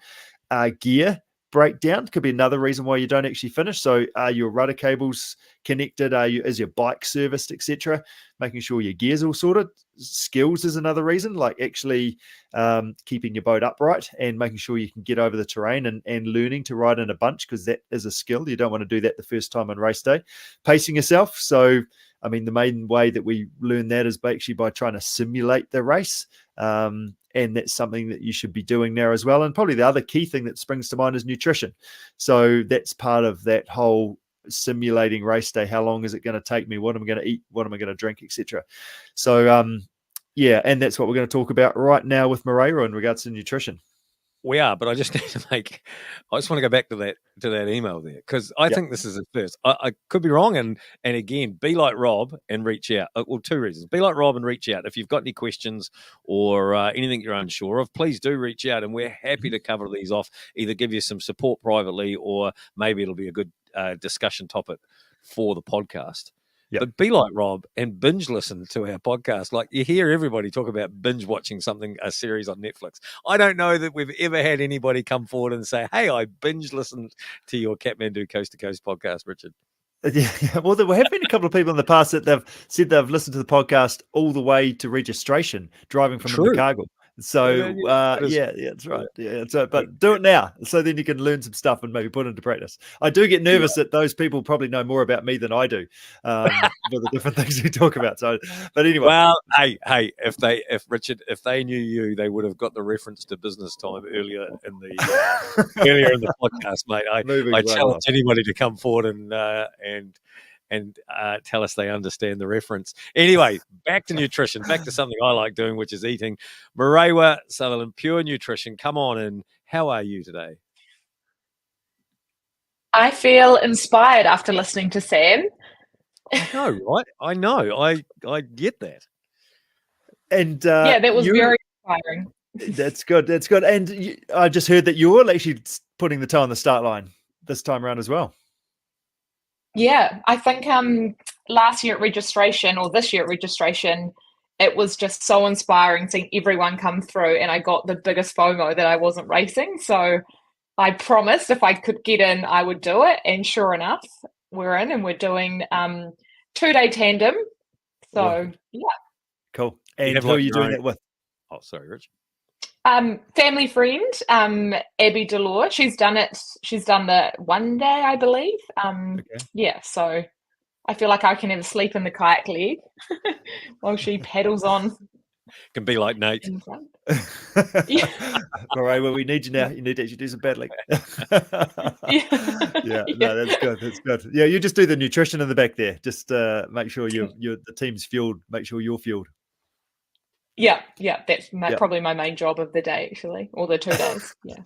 Gear. breakdown could be another reason why you don't actually finish. So are your rudder cables connected? Is your bike serviced, etc.? Making sure your gear's all sorted. Skills is another reason, like actually keeping your boat upright and making sure you can get over the terrain and learning to ride in a bunch, because that is a skill. You don't want to do that the first time on race day. Pacing yourself. So, I mean, the main way that we learn that is actually by trying to simulate the race. And that's something that you should be doing now as well. And probably the other key thing that springs to mind is nutrition. So that's part of that whole simulating race day. How long is it going to take me? What am I going to eat? What am I going to drink, etc. So, yeah, and that's what we're going to talk about right now with Marewa in regards to nutrition. We are, but I just need to I just want to go back to that email there, because I think this is a first. I could be wrong, and again, be like Rob and reach out. Well, two reasons: be like Rob and reach out if you've got any questions or anything you're unsure of. Please do reach out, and we're happy to cover these off. Either give you some support privately, or maybe it'll be a good discussion topic for the podcast. Yep. But be like Rob and binge listen to our podcast. Like, you hear everybody talk about binge watching a series on Netflix. I don't know that we've ever had anybody come forward and say, hey, I binge listened to your Kathmandu Coast to Coast podcast, Richard. Yeah, well, there have been a couple of people in the past that they've said they've listened to the podcast all the way to registration, driving from Invercargill. So, that's right. Yeah, so, but do it now, so then you can learn some stuff and maybe put it into practice. I do get nervous that those people probably know more about me than I do for the different things we talk about. So, but anyway. Well, hey, if they knew you, they would have got the reference to business time earlier in the podcast, mate. I challenge anybody to come forward and tell us they understand the reference. Anyway, back to nutrition, back to something I like doing, which is eating. Marewa Sutherland, Pure Nutrition, come on in. How are you today? I feel inspired after listening to Sam. I know, right? I know. I get that. And that was very inspiring. That's good. That's good. And I just heard that you're actually putting the toe on the start line this time around as well. Yeah, I think last year at registration, or this year at registration, it was just so inspiring seeing everyone come through, and I got the biggest FOMO that I wasn't racing. So I promised if I could get in, I would do it. And sure enough, we're in, and we're doing 2-day tandem. So, yeah. Cool. And who are you doing that with? Oh, sorry, Rich. Family friend, Abby Delore. She's done the 1 day, I believe. Yeah, so I feel like I can have a sleep in the kayak leg while she paddles on. Can be like Nate. Yeah. All right, well, we need you now. You need to actually do some paddling. Yeah. No, that's good. That's good. Yeah, you just do the nutrition in the back there. Just make sure the team's fueled. Make sure you're fueled. Yeah, that's probably my main job of the day, actually, or the 2 days. Yeah.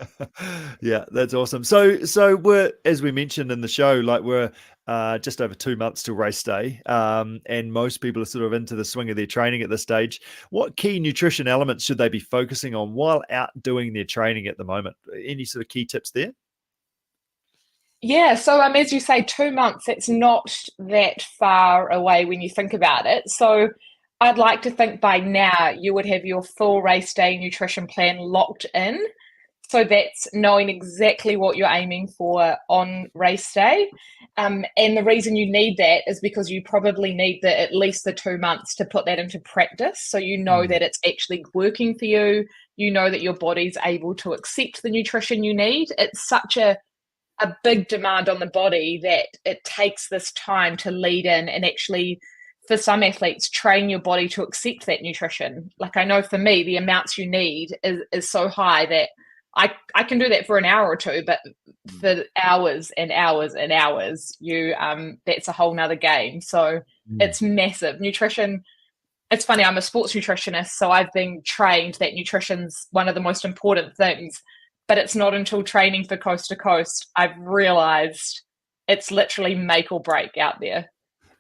Yeah, that's awesome. So we're, as we mentioned in the show, like we're just over 2 months till race day, and most people are sort of into the swing of their training at this stage. What key nutrition elements should they be focusing on while out doing their training at the moment? Any sort of key tips there? Yeah, so as you say, 2 months, it's not that far away when you think about it. So I'd like to think by now you would have your full race day nutrition plan locked in. So that's knowing exactly what you're aiming for on race day. And the reason you need that is because you probably need at least the 2 months to put that into practice. So you know that it's actually working for you. You know that your body's able to accept the nutrition you need. It's such a big demand on the body that it takes this time to lead in and actually, for some athletes, train your body to accept that nutrition. Like, I know for me, the amounts you need is so high that I can do that for an hour or two, but for hours and hours and hours, that's a whole nother game. So it's massive. Nutrition, it's funny, I'm a sports nutritionist, so I've been trained that nutrition's one of the most important things, but it's not until training for Coast to Coast I've realized it's literally make or break out there.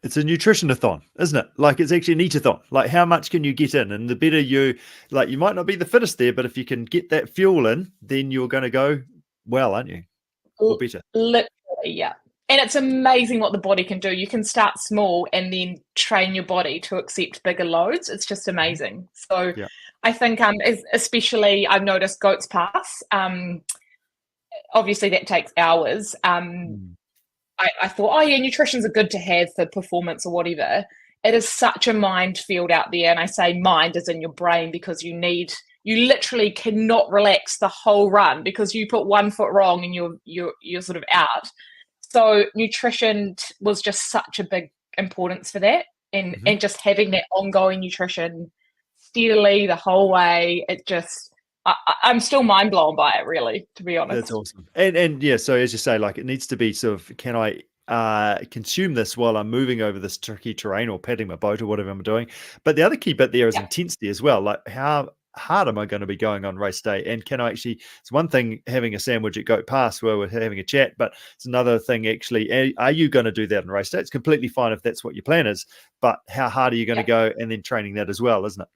It's a nutrition-a-thon, isn't it? Like, it's actually an eat-a-thon. Like, how much can you get in? And the better you might not be the fittest there, but if you can get that fuel in, then you're going to go well, aren't you? Or better. Literally, yeah. And it's amazing what the body can do. You can start small and then train your body to accept bigger loads. It's just amazing. So I think especially I've noticed Goats Pass, obviously that takes hours. I thought, oh yeah, nutrition's are good to have for performance or whatever. It is such a minefield out there, and I say mind as in your brain, because you literally cannot relax the whole run, because you put one foot wrong and you're sort of out. So nutrition was just such a big importance for that, and just having that ongoing nutrition steadily the whole way. It just I'm still mind blown by it, really, to be honest. That's awesome. And yeah, so as you say, like, it needs to be sort of, can I consume this while I'm moving over this tricky terrain or paddling my boat or whatever I'm doing? But the other key bit there is intensity as well. Like, how hard am I going to be going on race day? And can I actually, it's one thing having a sandwich at Goat Pass where we're having a chat, but it's another thing actually, are you going to do that on race day? It's completely fine if that's what your plan is, but how hard are you going to go, and then training that as well, isn't it?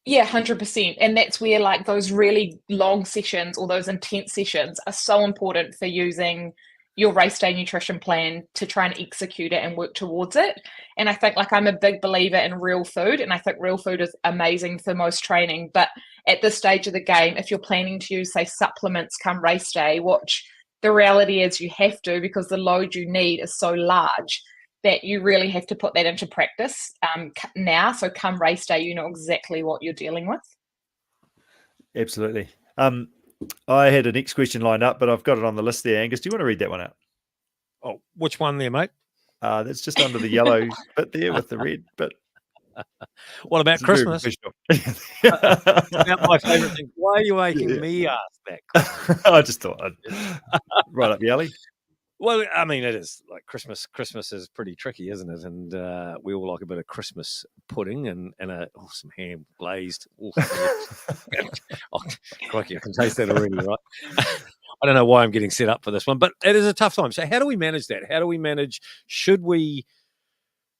Yeah, 100%. And that's where like those really long sessions or those intense sessions are so important for using your race day nutrition plan to try and execute it and work towards it. And I think, like, I'm a big believer in real food, and I think real food is amazing for most training. But at this stage of the game, if you're planning to use, say, supplements come race day, which the reality is you have to, because the load you need is so large, that you really have to put that into practice now. So come race day, you know exactly what you're dealing with. Absolutely. I had a next question lined up, but I've got it on the list there. Angus, do you want to read that one out? Oh, which one there, mate? That's just under the yellow bit there with the red bit. What about Christmas? About my favourite thing. Why are you making me ask that? I just thought I'd right up the alley. Well, I mean, it is like Christmas. Christmas is pretty tricky, isn't it? And we all like a bit of Christmas pudding and some ham glazed. Oh, crikey, I can taste that already, right? I don't know why I'm getting set up for this one, but it is a tough time. So how do we manage that? How do we manage? Should we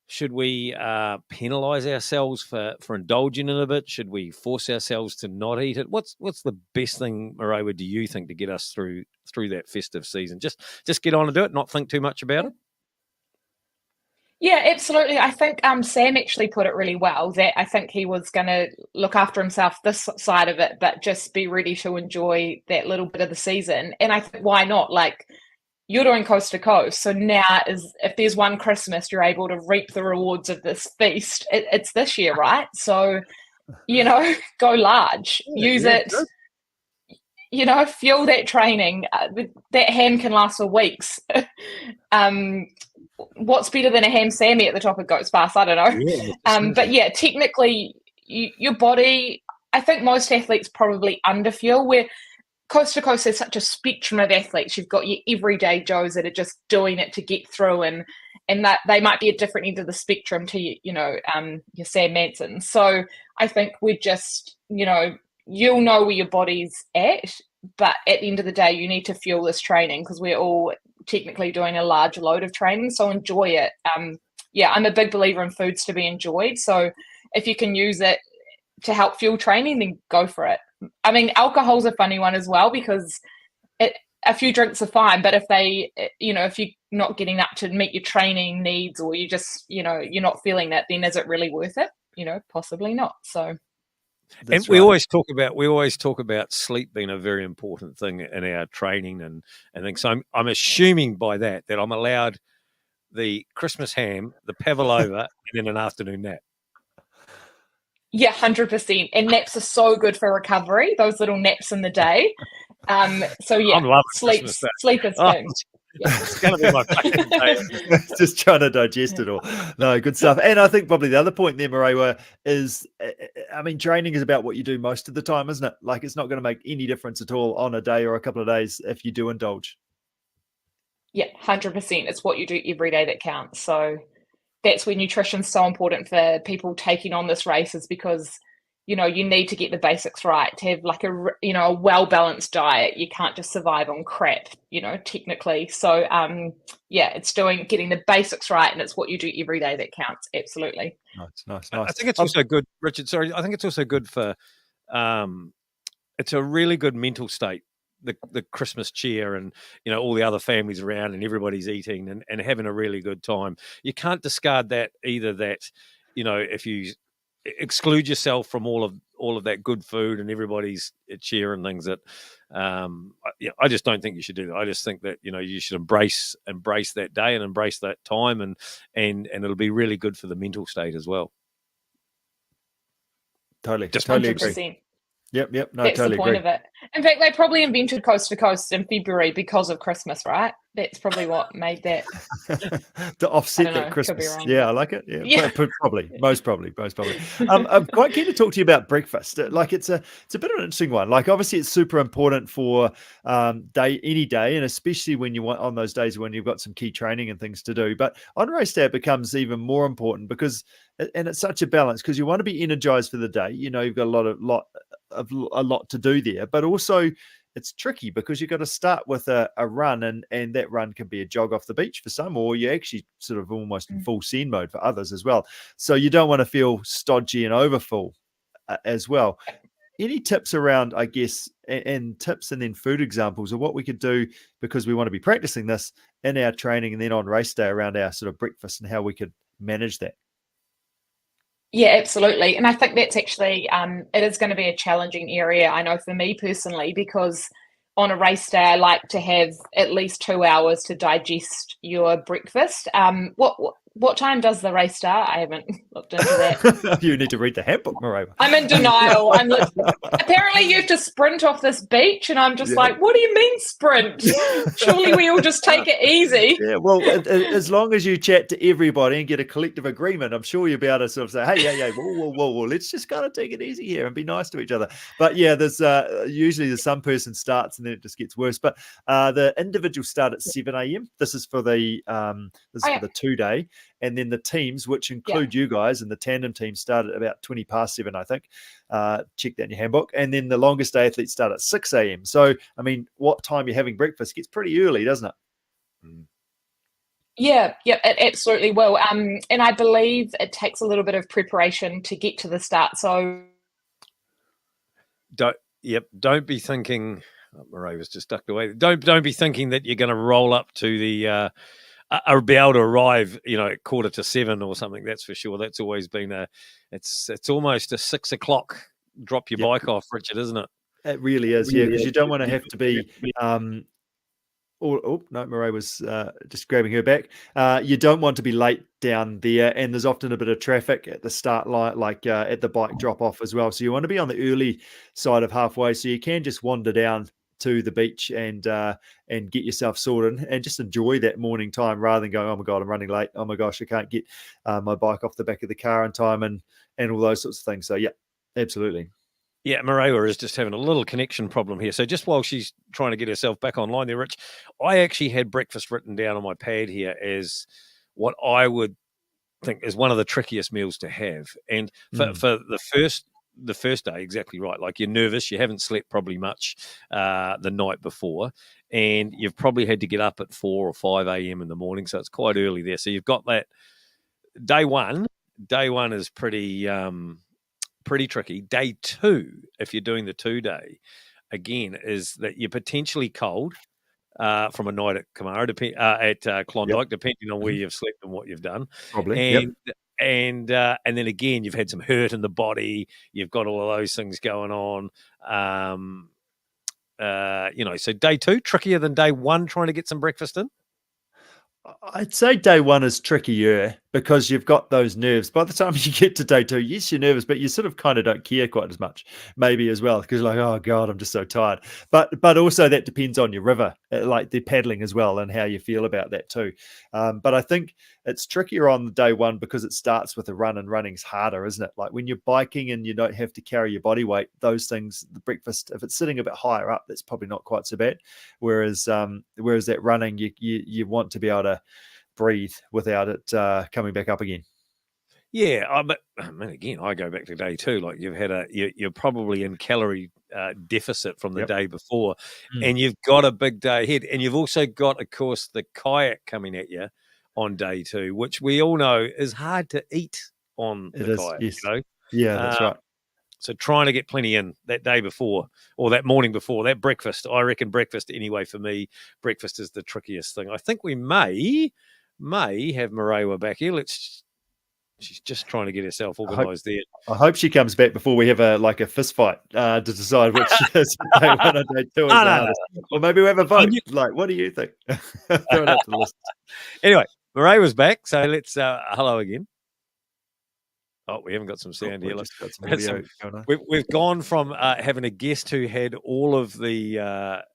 penalise ourselves for indulging in a bit? Should we force ourselves to not eat it? What's the best thing, Marewa, do you think, to get us through that festive season? Just get on and do it, not think too much about it? Yeah, absolutely. I think Sam actually put it really well, that I think he was going to look after himself this side of it, but just be ready to enjoy that little bit of the season. And I think, why not? Like, you're doing coast to coast, so now if there's one Christmas you're able to reap the rewards of this feast, it's this year, right? So, go large, use it. Good. Fuel that training. That ham can last for weeks. What's better than a ham Sammy at the top of Goat's Pass? I don't know. Yeah, but yeah, technically, your body, I think most athletes probably underfuel. Where coast to coast, there's such a spectrum of athletes. You've got your everyday Joes that are just doing it to get through, and that they might be at different end of the spectrum to your Sam Manson. So I think we're just, you'll know where your body's at, but at the end of the day, you need to fuel this training, because we're all technically doing a large load of training. So enjoy it. I'm a big believer in foods to be enjoyed. So if you can use it to help fuel training, then go for it. I mean, alcohol's a funny one as well, because a few drinks are fine, but if if you're not getting up to meet your training needs, or you just, you're not feeling that, then is it really worth it? Possibly not. So. That's we always talk about sleep being a very important thing in our training and things. So I'm assuming by that I'm allowed the Christmas ham, the pavlova, and then an afternoon nap. Yeah, 100%. And naps are so good for recovery, those little naps in the day. So yeah, I'm loving sleep is king. Yeah. It's going to be my fucking day. Just trying to digest it all. No, good stuff. And I think probably the other point there, Marewa, is, I mean, training is about what you do most of the time, isn't it? Like, it's not going to make any difference at all on a day or a couple of days if you do indulge. Yeah, 100%. It's what you do every day that counts. So that's where nutrition's so important for people taking on this race, is because you need to get the basics right to have like a well-balanced diet. You can't just survive on crap, technically. So, it's getting the basics right, and it's what you do every day that counts. Absolutely. Nice. I think it's also good, Richard. Sorry. I think it's also good for, it's a really good mental state, the Christmas cheer and, all the other families around and everybody's eating and having a really good time. You can't discard that either, that, if you exclude yourself from all all of that good food and everybody's cheering things that I just don't think you should do that. I just think that you should embrace that day and embrace that time, and it'll be really good for the mental state as well. Totally agree. 100%. Yep. No, That's totally the point agree. of it. In fact, they probably invented coast to coast in February because of Christmas, right? That's probably what made that. To offset that Could be Christmas. wrong. Yeah, I like it. Yeah, Yeah. probably, most probably. I'm quite keen to talk to you about breakfast. Like it's a bit of an interesting one. Like obviously it's super important for any day, and especially when you want on those days when you've got some key training and things to do. But on race day it becomes even more important because, and it's such a balance because you want to be energized for the day. You've got a lot to do there, but also it's tricky because you've got to start with a run, and that run can be a jog off the beach for some, or you're actually sort of almost in full send mode for others as well. So you don't want to feel stodgy and overfull as well. Any tips around, I guess, and tips and then food examples of what we could do, because we want to be practicing this in our training and then on race day around our sort of breakfast and how we could manage that? Yeah, absolutely. And I think that's actually, it is going to be a challenging area, I know for me personally, because on a race day, I like to have at least 2 hours to digest your breakfast. What time does the race start? I haven't looked into that. You need to read the handbook, Marewa. I'm in denial. Apparently you have to sprint off this beach, and I'm just like, what do you mean sprint? Surely we all just take it easy. Yeah, well, as long as you chat to everybody and get a collective agreement, I'm sure you'll be able to sort of say, hey, whoa, let's just kind of take it easy here and be nice to each other. But yeah, there's usually some person starts and then it just gets worse. But the individuals start at 7 a.m. This is for the for the 2-day. And then the teams, which include you guys, and the tandem team start at about 20 past 7, I think. Check that in your handbook. And then the longest day athletes start at 6 a.m. So, I mean, what time you're having breakfast gets pretty early, doesn't it? Yeah, it absolutely will. And I believe it takes a little bit of preparation to get to the start. So, don't be thinking. Marewa was just ducked away. Don't be thinking that you're going to roll up to the. Be able to arrive, at 6:45 or something. That's for sure. That's always been it's almost a 6 o'clock. Drop your bike off, Richard, isn't it? It really is, because you don't want to have to be. No, Marewa was just grabbing her back. You don't want to be late down there, and there's often a bit of traffic at the start line, like at the bike drop off as well. So you want to be on the early side of halfway, so you can just wander down to the beach and get yourself sorted and just enjoy that morning time rather than going, oh my God, I'm running late. Oh my gosh, I can't get my bike off the back of the car in time and all those sorts of things. So yeah, absolutely. Yeah, Marewa is just having a little connection problem here. So just while she's trying to get herself back online there, Rich, I actually had breakfast written down on my pad here as what I would think is one of the trickiest meals to have. And for the first day, exactly right. Like you're nervous, you haven't slept probably much the night before, and you've probably had to get up at 4 or 5 a.m. in the morning, so it's quite early there. So you've got that day one. Day one is pretty tricky. Day two, if you're doing the 2-day, again, is that you're potentially cold from a night at Klondike, depending on where you've slept and what you've done. Probably, And then again, you've had some hurt in the body. You've got all of those things going on. So day two, trickier than day one, trying to get some breakfast in? I'd say day one is trickier because you've got those nerves. By the time you get to day two, yes, you're nervous, but you sort of kind of don't care quite as much, maybe as well, because you're like, oh God, I'm just so tired. But also that depends on your river, like the paddling as well, and how you feel about that too. But I think it's trickier on the day one because it starts with a run, and running's harder, isn't it? Like when you're biking and you don't have to carry your body weight, those things, the breakfast, if it's sitting a bit higher up, that's probably not quite so bad. Whereas that running, you want to be able to breathe without it coming back up again. Yeah, but I mean, again, I go back to day two. Like you're probably in calorie deficit from the day before, and you've got a big day ahead, and you've also got, of course, the kayak coming at you on day two, which we all know is hard to eat on the kayak. Yes. Yeah, that's right. So trying to get plenty in that day before or that morning before, that breakfast. I reckon breakfast anyway for me. Breakfast is the trickiest thing. I think we may have Marewa back here. Let's She's just trying to get herself I hope, organised there. I hope she comes back before we have a fist fight to decide which is day 1 and day 2 is the hardest. Or maybe we have a vote. Like, what do you think? Throw it out to the list. Anyway, Marewa's back, so let's hello again. Oh, we haven't got some sound here. Just got some audio going on. We've gone from having a guest who had all of the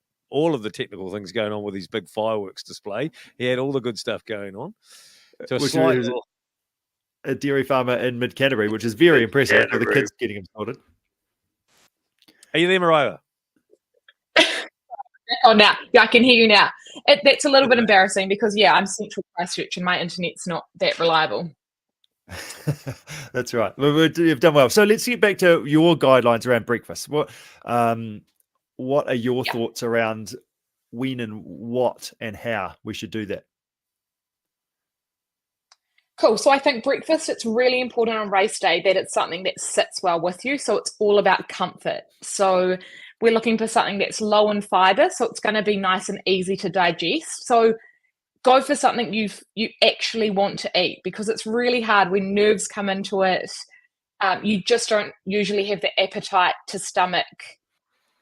technical things going on with his big fireworks display. He had all the good stuff going on. To a dairy farmer in mid Canterbury, which is very impressive for the kids getting him sorted. Are you there, Marewa? Oh, now. Yeah, I can hear you now. That's a little bit embarrassing because, I'm central Christchurch and my internet's not that reliable. That's right. You've done well. So let's get back to your guidelines around breakfast. What are your thoughts around when and what and how we should do that? Cool. So I think breakfast, it's really important on race day that it's something that sits well with you. So it's all about comfort. So we're looking for something that's low in fiber. So it's going to be nice and easy to digest. So go for something you actually want to eat, because it's really hard when nerves come into it. You just don't usually have the appetite to stomach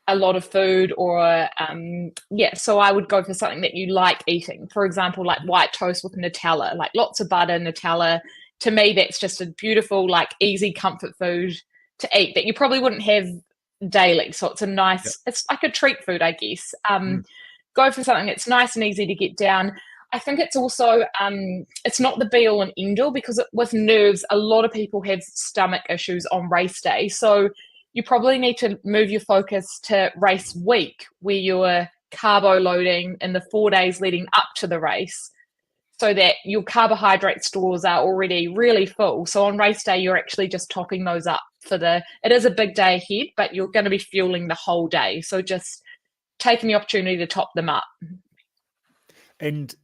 a lot of food so I would go for something that you like eating. For example, like white toast with Nutella, like lots of butter, Nutella. To me, that's just a beautiful, like easy comfort food to eat that you probably wouldn't have daily. So it's a nice, it's like a treat food, I guess. Go for something that's nice and easy to get down. I think it's also, it's not the be all and end all, because with nerves, a lot of people have stomach issues on race day. So you probably need to move your focus to race week, where you're carbo loading in the 4 days leading up to the race, so that your carbohydrate stores are already really full. So on race day, you're actually just topping those up it is a big day ahead, but you're going to be fueling the whole day. So just taking the opportunity to top them up. And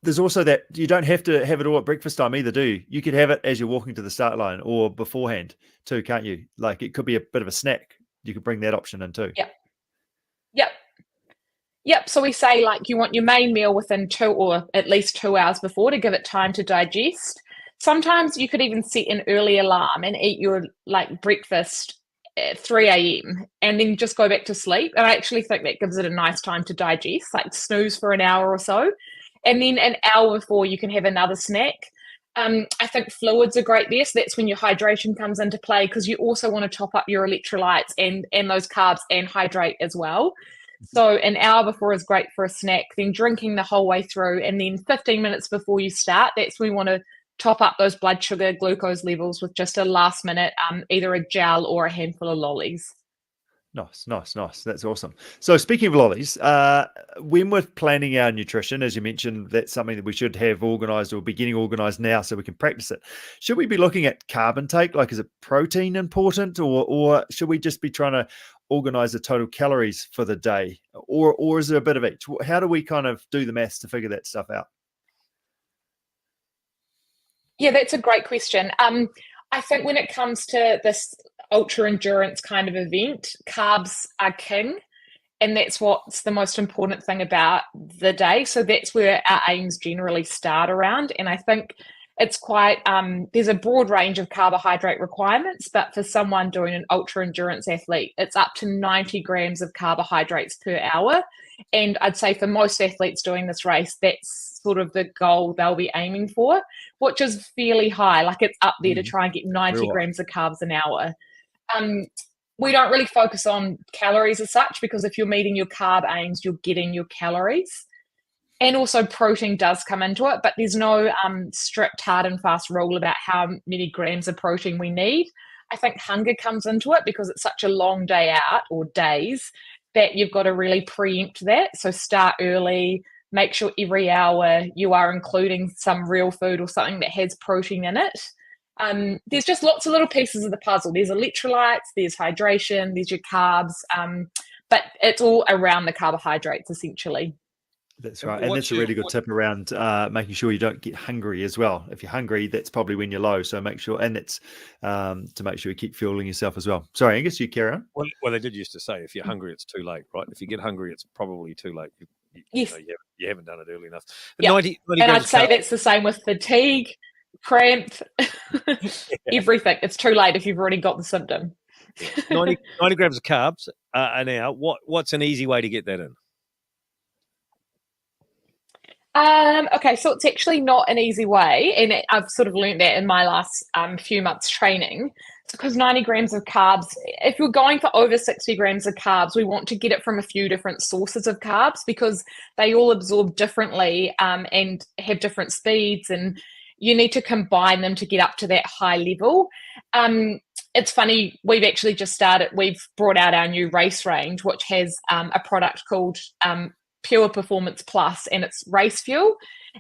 there's also that you don't have to have it all at breakfast time either, do you? You could have it as you're walking to the start line or beforehand too, can't you? Like, it could be a bit of a snack. You could bring that option in too. Yep. So we say, like, you want your main meal within 2 or at least 2 hours before to give it time to digest. Sometimes you could even set an early alarm and eat your breakfast at 3 a.m. and then just go back to sleep. And I actually think that gives it a nice time to digest, like snooze for an hour or so. And then an hour before you can have another snack. I think fluids are great there. So that's when your hydration comes into play, because you also want to top up your electrolytes and those carbs and hydrate as well. So an hour before is great for a snack, then drinking the whole way through. And then 15 minutes before you start, that's when we want to top up those blood sugar, glucose levels with just a last minute, either a gel or a handful of lollies. Nice. That's awesome. So speaking of lollies, when we're planning our nutrition, as you mentioned, that's something that we should have organised or be getting organised now so we can practice it. Should we be looking at carb intake? Like, is it protein important, or should we just be trying to organise the total calories for the day? Or is there a bit of each? How do we kind of do the maths to figure that stuff out? Yeah, that's a great question. I think when it comes to this ultra endurance kind of event, carbs are king, and that's what's the most important thing about the day. So that's where our aims generally start around. And I think it's quite, there's a broad range of carbohydrate requirements, but for someone doing an ultra endurance athlete, it's up to 90 grams of carbohydrates per hour. And I'd say for most athletes doing this race, that's sort of the goal they'll be aiming for, which is fairly high. Like, it's up there to try and get 90 grams of carbs an hour. We don't really focus on calories as such, because if you're meeting your carb aims, you're getting your calories. And also protein does come into it, but there's no strict hard and fast rule about how many grams of protein we need. I think hunger comes into it, because it's such a long day out, or days, that you've got to really preempt that. So start early, make sure every hour you are including some real food or something that has protein in it. There's just lots of little pieces of the puzzle. There's electrolytes, there's hydration, there's your carbs, but it's all around the carbohydrates essentially. That's right. And that's a really good tip around making sure you don't get hungry as well. If you're hungry, that's probably when you're low. So make sure, and it's to make sure you keep fueling yourself as well. Sorry, Angus, you carry on. Well, they did used to say, if you're hungry, it's too late, right? If you get hungry, it's probably too late. You haven't done it early enough. Yep. 90 and I'd say that's the same with fatigue. cramp, everything. It's too late if you've already got the symptom. 90 grams of carbs an hour. What's an easy way to get that in? Okay, so it's actually not an easy way, and I've sort of learned that in my last few months training. Because 90 grams of carbs, if you're going for over 60 grams of carbs, we want to get it from a few different sources of carbs because they all absorb differently and have different speeds, and you need to combine them to get up to that high level. It's funny, we've brought out our new race range, which has a product called Pure Performance Plus, and it's race fuel.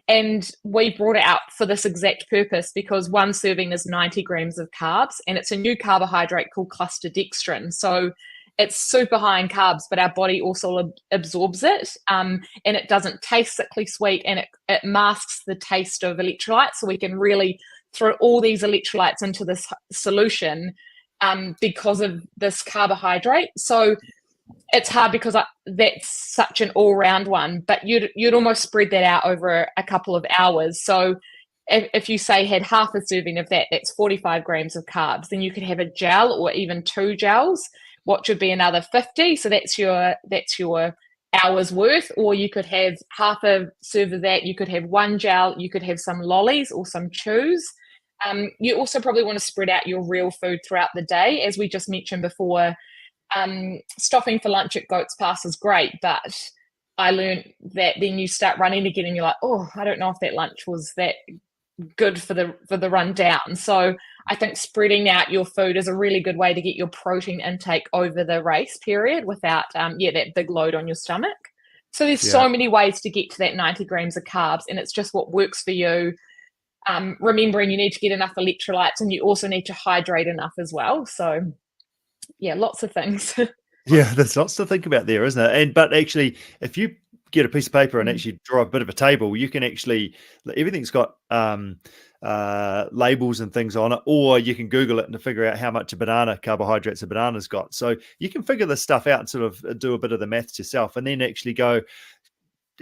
And we brought it out for this exact purpose because one serving is 90 grams of carbs, and it's a new carbohydrate called cluster dextrin. So it's super high in carbs, but our body also absorbs it, and it doesn't taste sickly sweet, and it masks the taste of electrolytes. So we can really throw all these electrolytes into this solution because of this carbohydrate. So it's hard because that's such an all-round one, but you'd almost spread that out over a couple of hours. So if you say had half a serving of that, that's 45 grams of carbs. Then you could have a gel or even 2 gels, which would be another 50. So that's your hour's worth. Or you could have half a serve of that. You could have 1 gel. You could have some lollies or some chews. You also probably want to spread out your real food throughout the day. As we just mentioned before, stopping for lunch at Goats Pass is great, but I learned that then you start running again and you're like, oh, I don't know if that lunch was that good for the run down. So I think spreading out your food is a really good way to get your protein intake over the race period without that big load on your stomach. So there's so many ways to get to that 90 grams of carbs, and it's just what works for you. Remembering you need to get enough electrolytes, and you also need to hydrate enough as well. So yeah, lots of things. Yeah, there's lots to think about there, isn't it? But actually, if you get a piece of paper and actually draw a bit of a table, you can actually, everything's got labels and things on it, or you can Google it and figure out how much carbohydrates a banana's got. So you can figure this stuff out and sort of do a bit of the maths yourself, and then actually go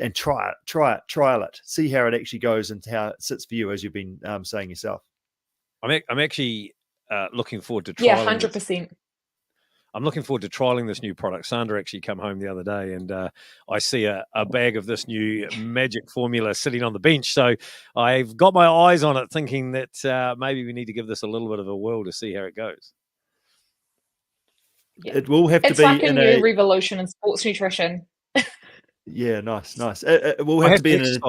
and trial it, see how it actually goes and how it sits for you, as you've been saying yourself. I'm actually looking forward to trialing. Yeah, 100%. I'm looking forward to trialing this new product. Sandra actually came home the other day, and I see a bag of this new magic formula sitting on the bench. So I've got my eyes on it, thinking that maybe we need to give this a little bit of a whirl to see how it goes. Yeah. It will have to be like a new revolution in sports nutrition. Yeah, nice. It will have to be in a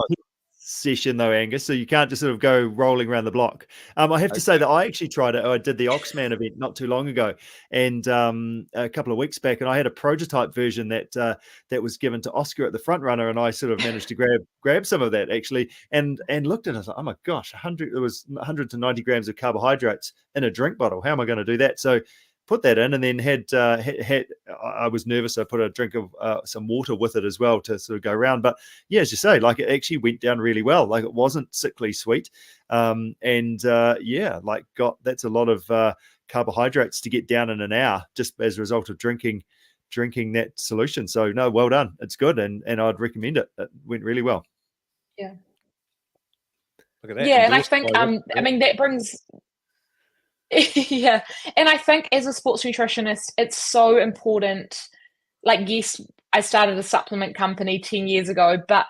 session though, Angus, so you can't just sort of go rolling around the block. I have to say that I actually tried it. I did the Oxman event not too long ago, and a couple of weeks back, and I had a prototype version that was given to Oscar at the front runner, and I sort of managed to grab some of that actually, and looked at it. I was like, oh my gosh, 100 to 90 grams of carbohydrates in a drink bottle. How am I going to do that? So put that in, and then had I was nervous, so I put a drink of some water with it as well to sort of go around. But yeah, as you say, like it actually went down really well. Like it wasn't sickly sweet, that's a lot of carbohydrates to get down in an hour just as a result of drinking that solution. So no, well done. It's good, and I'd recommend it. It went really well. Yeah. Look at that. Yeah, and I think that brings. Yeah, and I think as a sports nutritionist, it's so important. Like, yes, I started a supplement company 10 years ago, but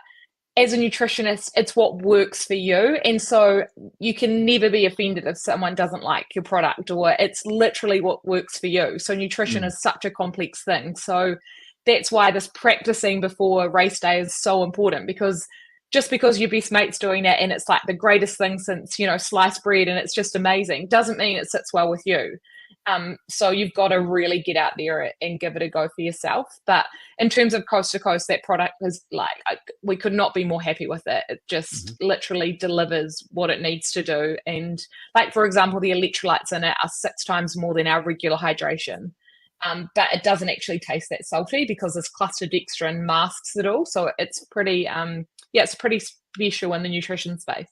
as a nutritionist, it's what works for you. And so you can never be offended if someone doesn't like your product, or it's literally what works for you. So nutrition is such a complex thing. So that's why this practicing before race day is so important, because just because your best mate's doing that and it's like the greatest thing since, sliced bread, and it's just amazing, doesn't mean it sits well with you. So you've got to really get out there and give it a go for yourself. But in terms of Coast to Coast, that product is like, we could not be more happy with it. It just literally delivers what it needs to do. And like, for example, the electrolytes in it are 6 times more than our regular hydration. But it doesn't actually taste that salty because this cluster dextrin masks it all. So it's pretty, it's pretty special in the nutrition space.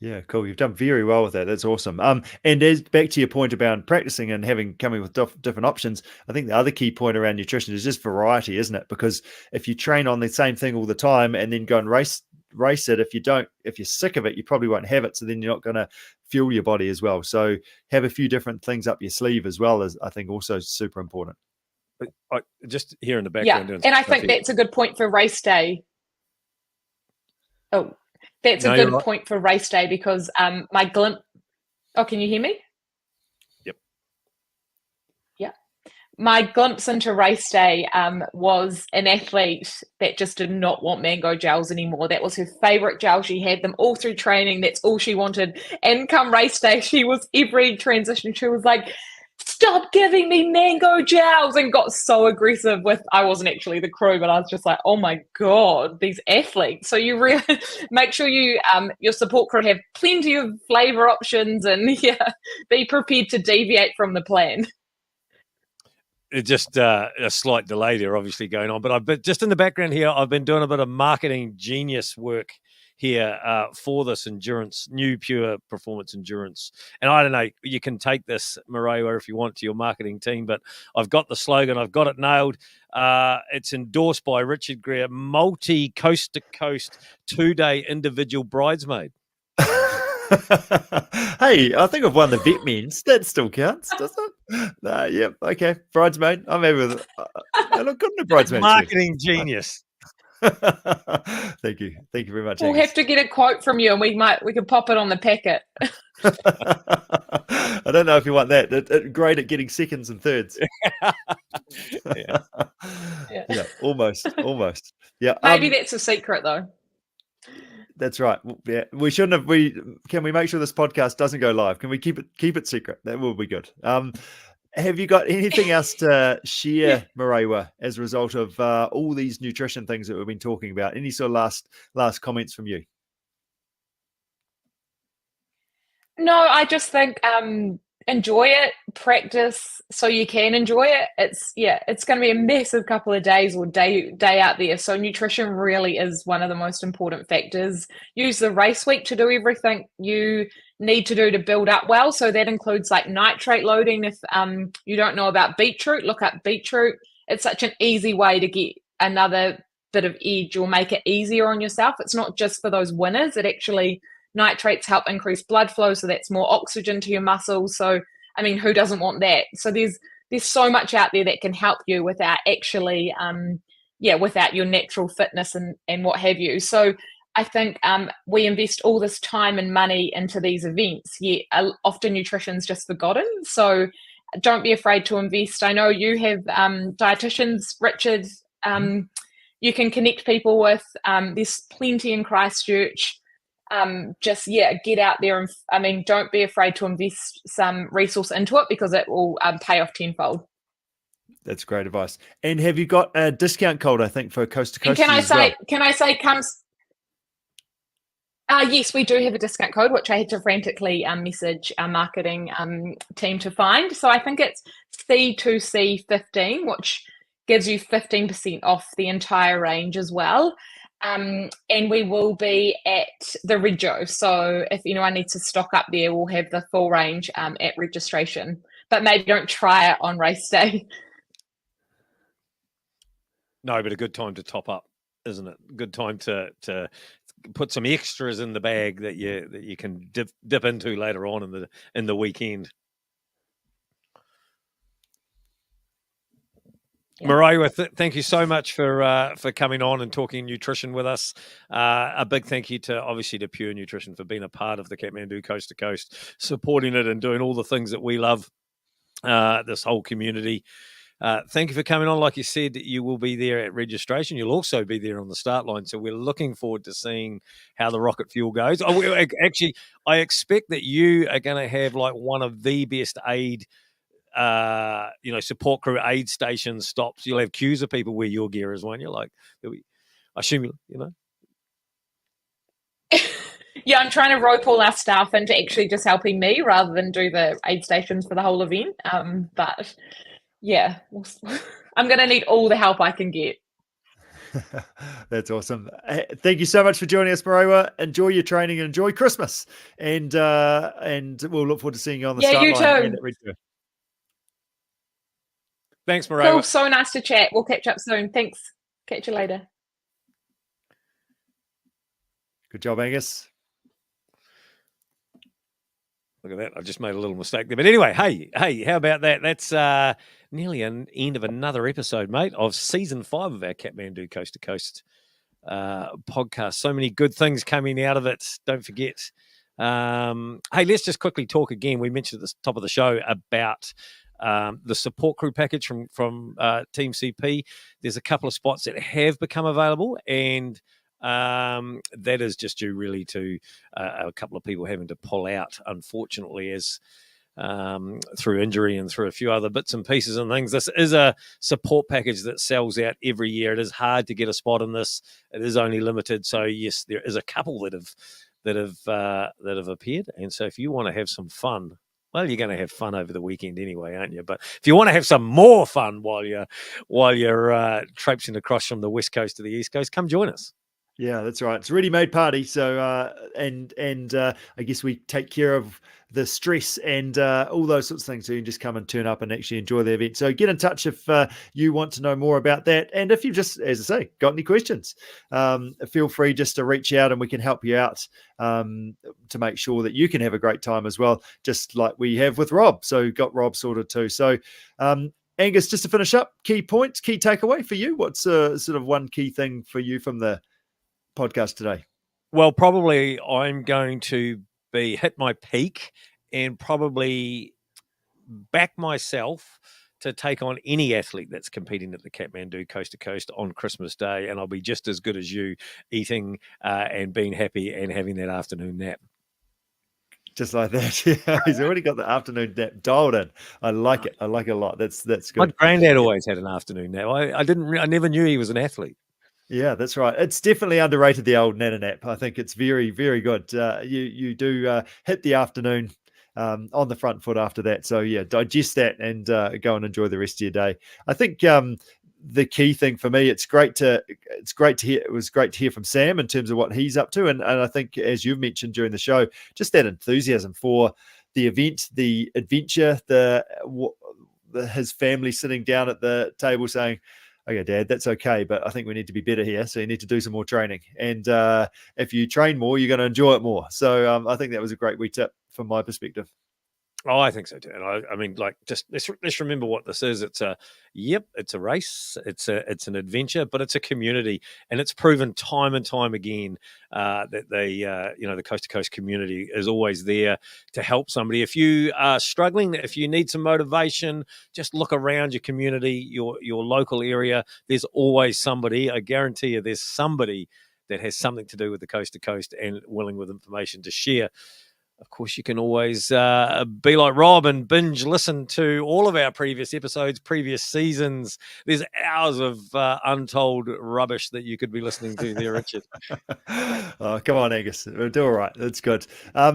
Yeah, cool. You've done very well with that. That's awesome. And as back to your point about practicing and coming with different options, I think the other key point around nutrition is just variety, isn't it? Because if you train on the same thing all the time and then go and race race it. If you're sick of it, you probably won't have it. So then you're not going to fuel your body as well. So have a few different things up your sleeve as well, as I think also super important. Just here in the background. Yeah, and I think that's a good point for race day. Oh, that's a good point for race day because my glimpse. Oh, can you hear me? Yep. Yeah. My glimpse into race day was an athlete that just did not want mango gels anymore. That was her favourite gel. She had them all through training. That's all she wanted. And come race day, she was every transition. She was like, stop giving me mango gels, and got so aggressive with, I wasn't actually the crew, but I was just like, oh my God, these athletes. So you really make sure you, your support crew have plenty of flavour options and be prepared to deviate from the plan. It's just a slight delay there, obviously going on. But just in the background here, I've been doing a bit of marketing genius work here for this endurance, new pure performance endurance. And I don't know, you can take this, Marewa, if you want, to your marketing team, but I've got the slogan, I've got it nailed. It's endorsed by Richard Greer, multi-coast to coast 2-day individual bridesmaid. Hey, I think I've won the vet men's. That still counts, does it? Yep. Okay. Bridesmaid. I'm over with it. I look good in a bridesmaid. Marketing genius. Thank you very much. We'll have to get a quote from you, and we could pop it on the packet. I don't know if you want that. Great at getting seconds and thirds. Yeah, almost. Yeah, maybe that's a secret though. That's right. Yeah, we shouldn't have. Can we make sure this podcast doesn't go live? Can we keep it secret? That will be good. Have you got anything else to share, Marewa, as a result of all these nutrition things that we've been talking about? Any sort of last comments from you? No, I just think enjoy it, practice so you can enjoy it. It's going to be a massive couple of days or day out there. So nutrition really is one of the most important factors. Use the race week to do everything you need to do to build up well. So that includes like nitrate loading. If you don't know about beetroot, look up beetroot. It's such an easy way to get another bit of edge or make it easier on yourself. It's not just for those winners. It actually, nitrates help increase blood flow, so that's more oxygen to your muscles. So, I mean, who doesn't want that? So there's so much out there that can help you without actually, without your natural fitness and what have you. So I think we invest all this time and money into these events, yet often nutrition's just forgotten. So don't be afraid to invest. I know you have dietitians, Richard. You can connect people with. There's plenty in Christchurch. Get out there and don't be afraid to invest some resource into it because it will pay off tenfold. That's great advice. And have you got a discount code, I think, for Coast to Coast? Can I say comes? Yes, we do have a discount code, which I had to frantically message our marketing team to find. So I think it's C2C15, which gives you 15% off the entire range as well. And we will be at the Rego. So if anyone needs to stock up there, we'll have the full range at registration. But maybe don't try it on race day. No, but a good time to top up, isn't it? Good time to put some extras in the bag that you can dip into later on in the weekend. Yeah. Marewa, thank you so much for coming on and talking nutrition with us. A big thank you to Pure Nutrition for being a part of the Kathmandu Coast to Coast, supporting it and doing all the things that we love, this whole community. Thank you for coming on. Like you said, you will be there at registration. You'll also be there on the start line. So we're looking forward to seeing how the rocket fuel goes. I expect that you are going to have like one of the best aid support crew aid station stops. You'll have queues of people wear your gear as well. You're like, I assume, Yeah, I'm trying to rope all our staff into actually just helping me rather than do the aid stations for the whole event. But yeah, I'm going to need all the help I can get. That's awesome. Thank you so much for joining us, Marewa. Enjoy your training and enjoy Christmas. And we'll look forward to seeing you on the start line. You too. Thanks, Marewa. Cool. So nice to chat. We'll catch up soon. Thanks. Catch you later. Good job, Angus. Look at that. I just made a little mistake there. But anyway, hey, how about that? That's nearly an end of another episode, mate, of season 5 of our Kathmandu Coast to Coast podcast. So many good things coming out of it. Don't forget. Hey, let's just quickly talk again. We mentioned at the top of the show about the support crew package from Team CP. There's a couple of spots that have become available, and that is just due really to a couple of people having to pull out, unfortunately, as through injury and through a few other bits and pieces and things. This is a support package that sells out every year. It is hard to get a spot in this. It is only limited. So yes, there is a couple that have appeared. And so if you want to have some fun, well, you're going to have fun over the weekend anyway, aren't you? But if you want to have some more fun while you're traipsing across from the west coast to the east coast, come join us. Yeah, that's right. It's a ready-made party. So, and I guess we take care of the stress and all those sorts of things. So you can just come and turn up and actually enjoy the event. So get in touch if you want to know more about that. And if you've just, as I say, got any questions, feel free just to reach out and we can help you out to make sure that you can have a great time as well, just like we have with Rob. So got Rob sorted too. So, Angus, just to finish up, key points, key takeaway for you. What's sort of one key thing for you from the podcast today? Well, probably I'm going to hit my peak and probably back myself to take on any athlete that's competing at the Kathmandu Coast to Coast on Christmas Day, and I'll be just as good as you, eating and being happy and having that afternoon nap. Just like that. Yeah, he's already got the afternoon nap dialed in. I like it. I like it a lot. That's good. My granddad always had an afternoon nap. I never knew he was an athlete. Yeah, that's right. It's definitely underrated, the old nana nap. I think it's very, very good. You do hit the afternoon on the front foot after that. So yeah, digest that and go and enjoy the rest of your day. I think the key thing for me, it's great to hear. It was great to hear from Sam in terms of what he's up to, and I think, as you've mentioned during the show, just that enthusiasm for the event, the adventure, his family sitting down at the table saying, "Okay, Dad, that's okay, but I think we need to be better here. So you need to do some more training. And if you train more, you're going to enjoy it more." So I think that was a great wee tip from my perspective. Oh, I think so too. And I mean, like, just let's remember what this is. It's a race. It's an adventure, but it's a community, and it's proven time and time again that the Coast to Coast community is always there to help somebody. If you are struggling, if you need some motivation, just look around your community, your local area. There's always somebody. I guarantee you, there's somebody that has something to do with the Coast to Coast and willing with information to share. Of course, you can always be like Rob and binge listen to all of our previous episodes, previous seasons. There's hours of untold rubbish that you could be listening to there, Richard. Oh, come on, Angus. We'll do all right. That's good.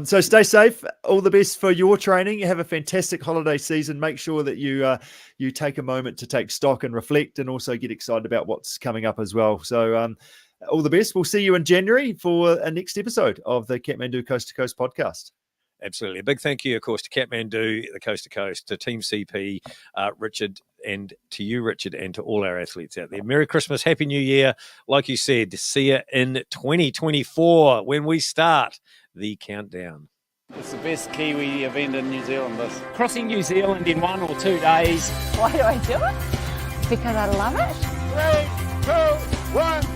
So stay safe. All the best for your training. Have a fantastic holiday season. Make sure that you take a moment to take stock and reflect, and also get excited about what's coming up as well. So all the best. We'll see you in January for a next episode of the Kathmandu Coast to Coast podcast. Absolutely. A big thank you, of course, to Kathmandu, the Coast to Coast, to Team CP, Richard, and to you, Richard, and to all our athletes out there. Merry Christmas, Happy New Year. Like you said, see you in 2024 when we start the countdown. It's the best Kiwi event in New Zealand, this. Crossing New Zealand in 1 or 2 days. Why do I do it? Because I love it. 3, 2, 1.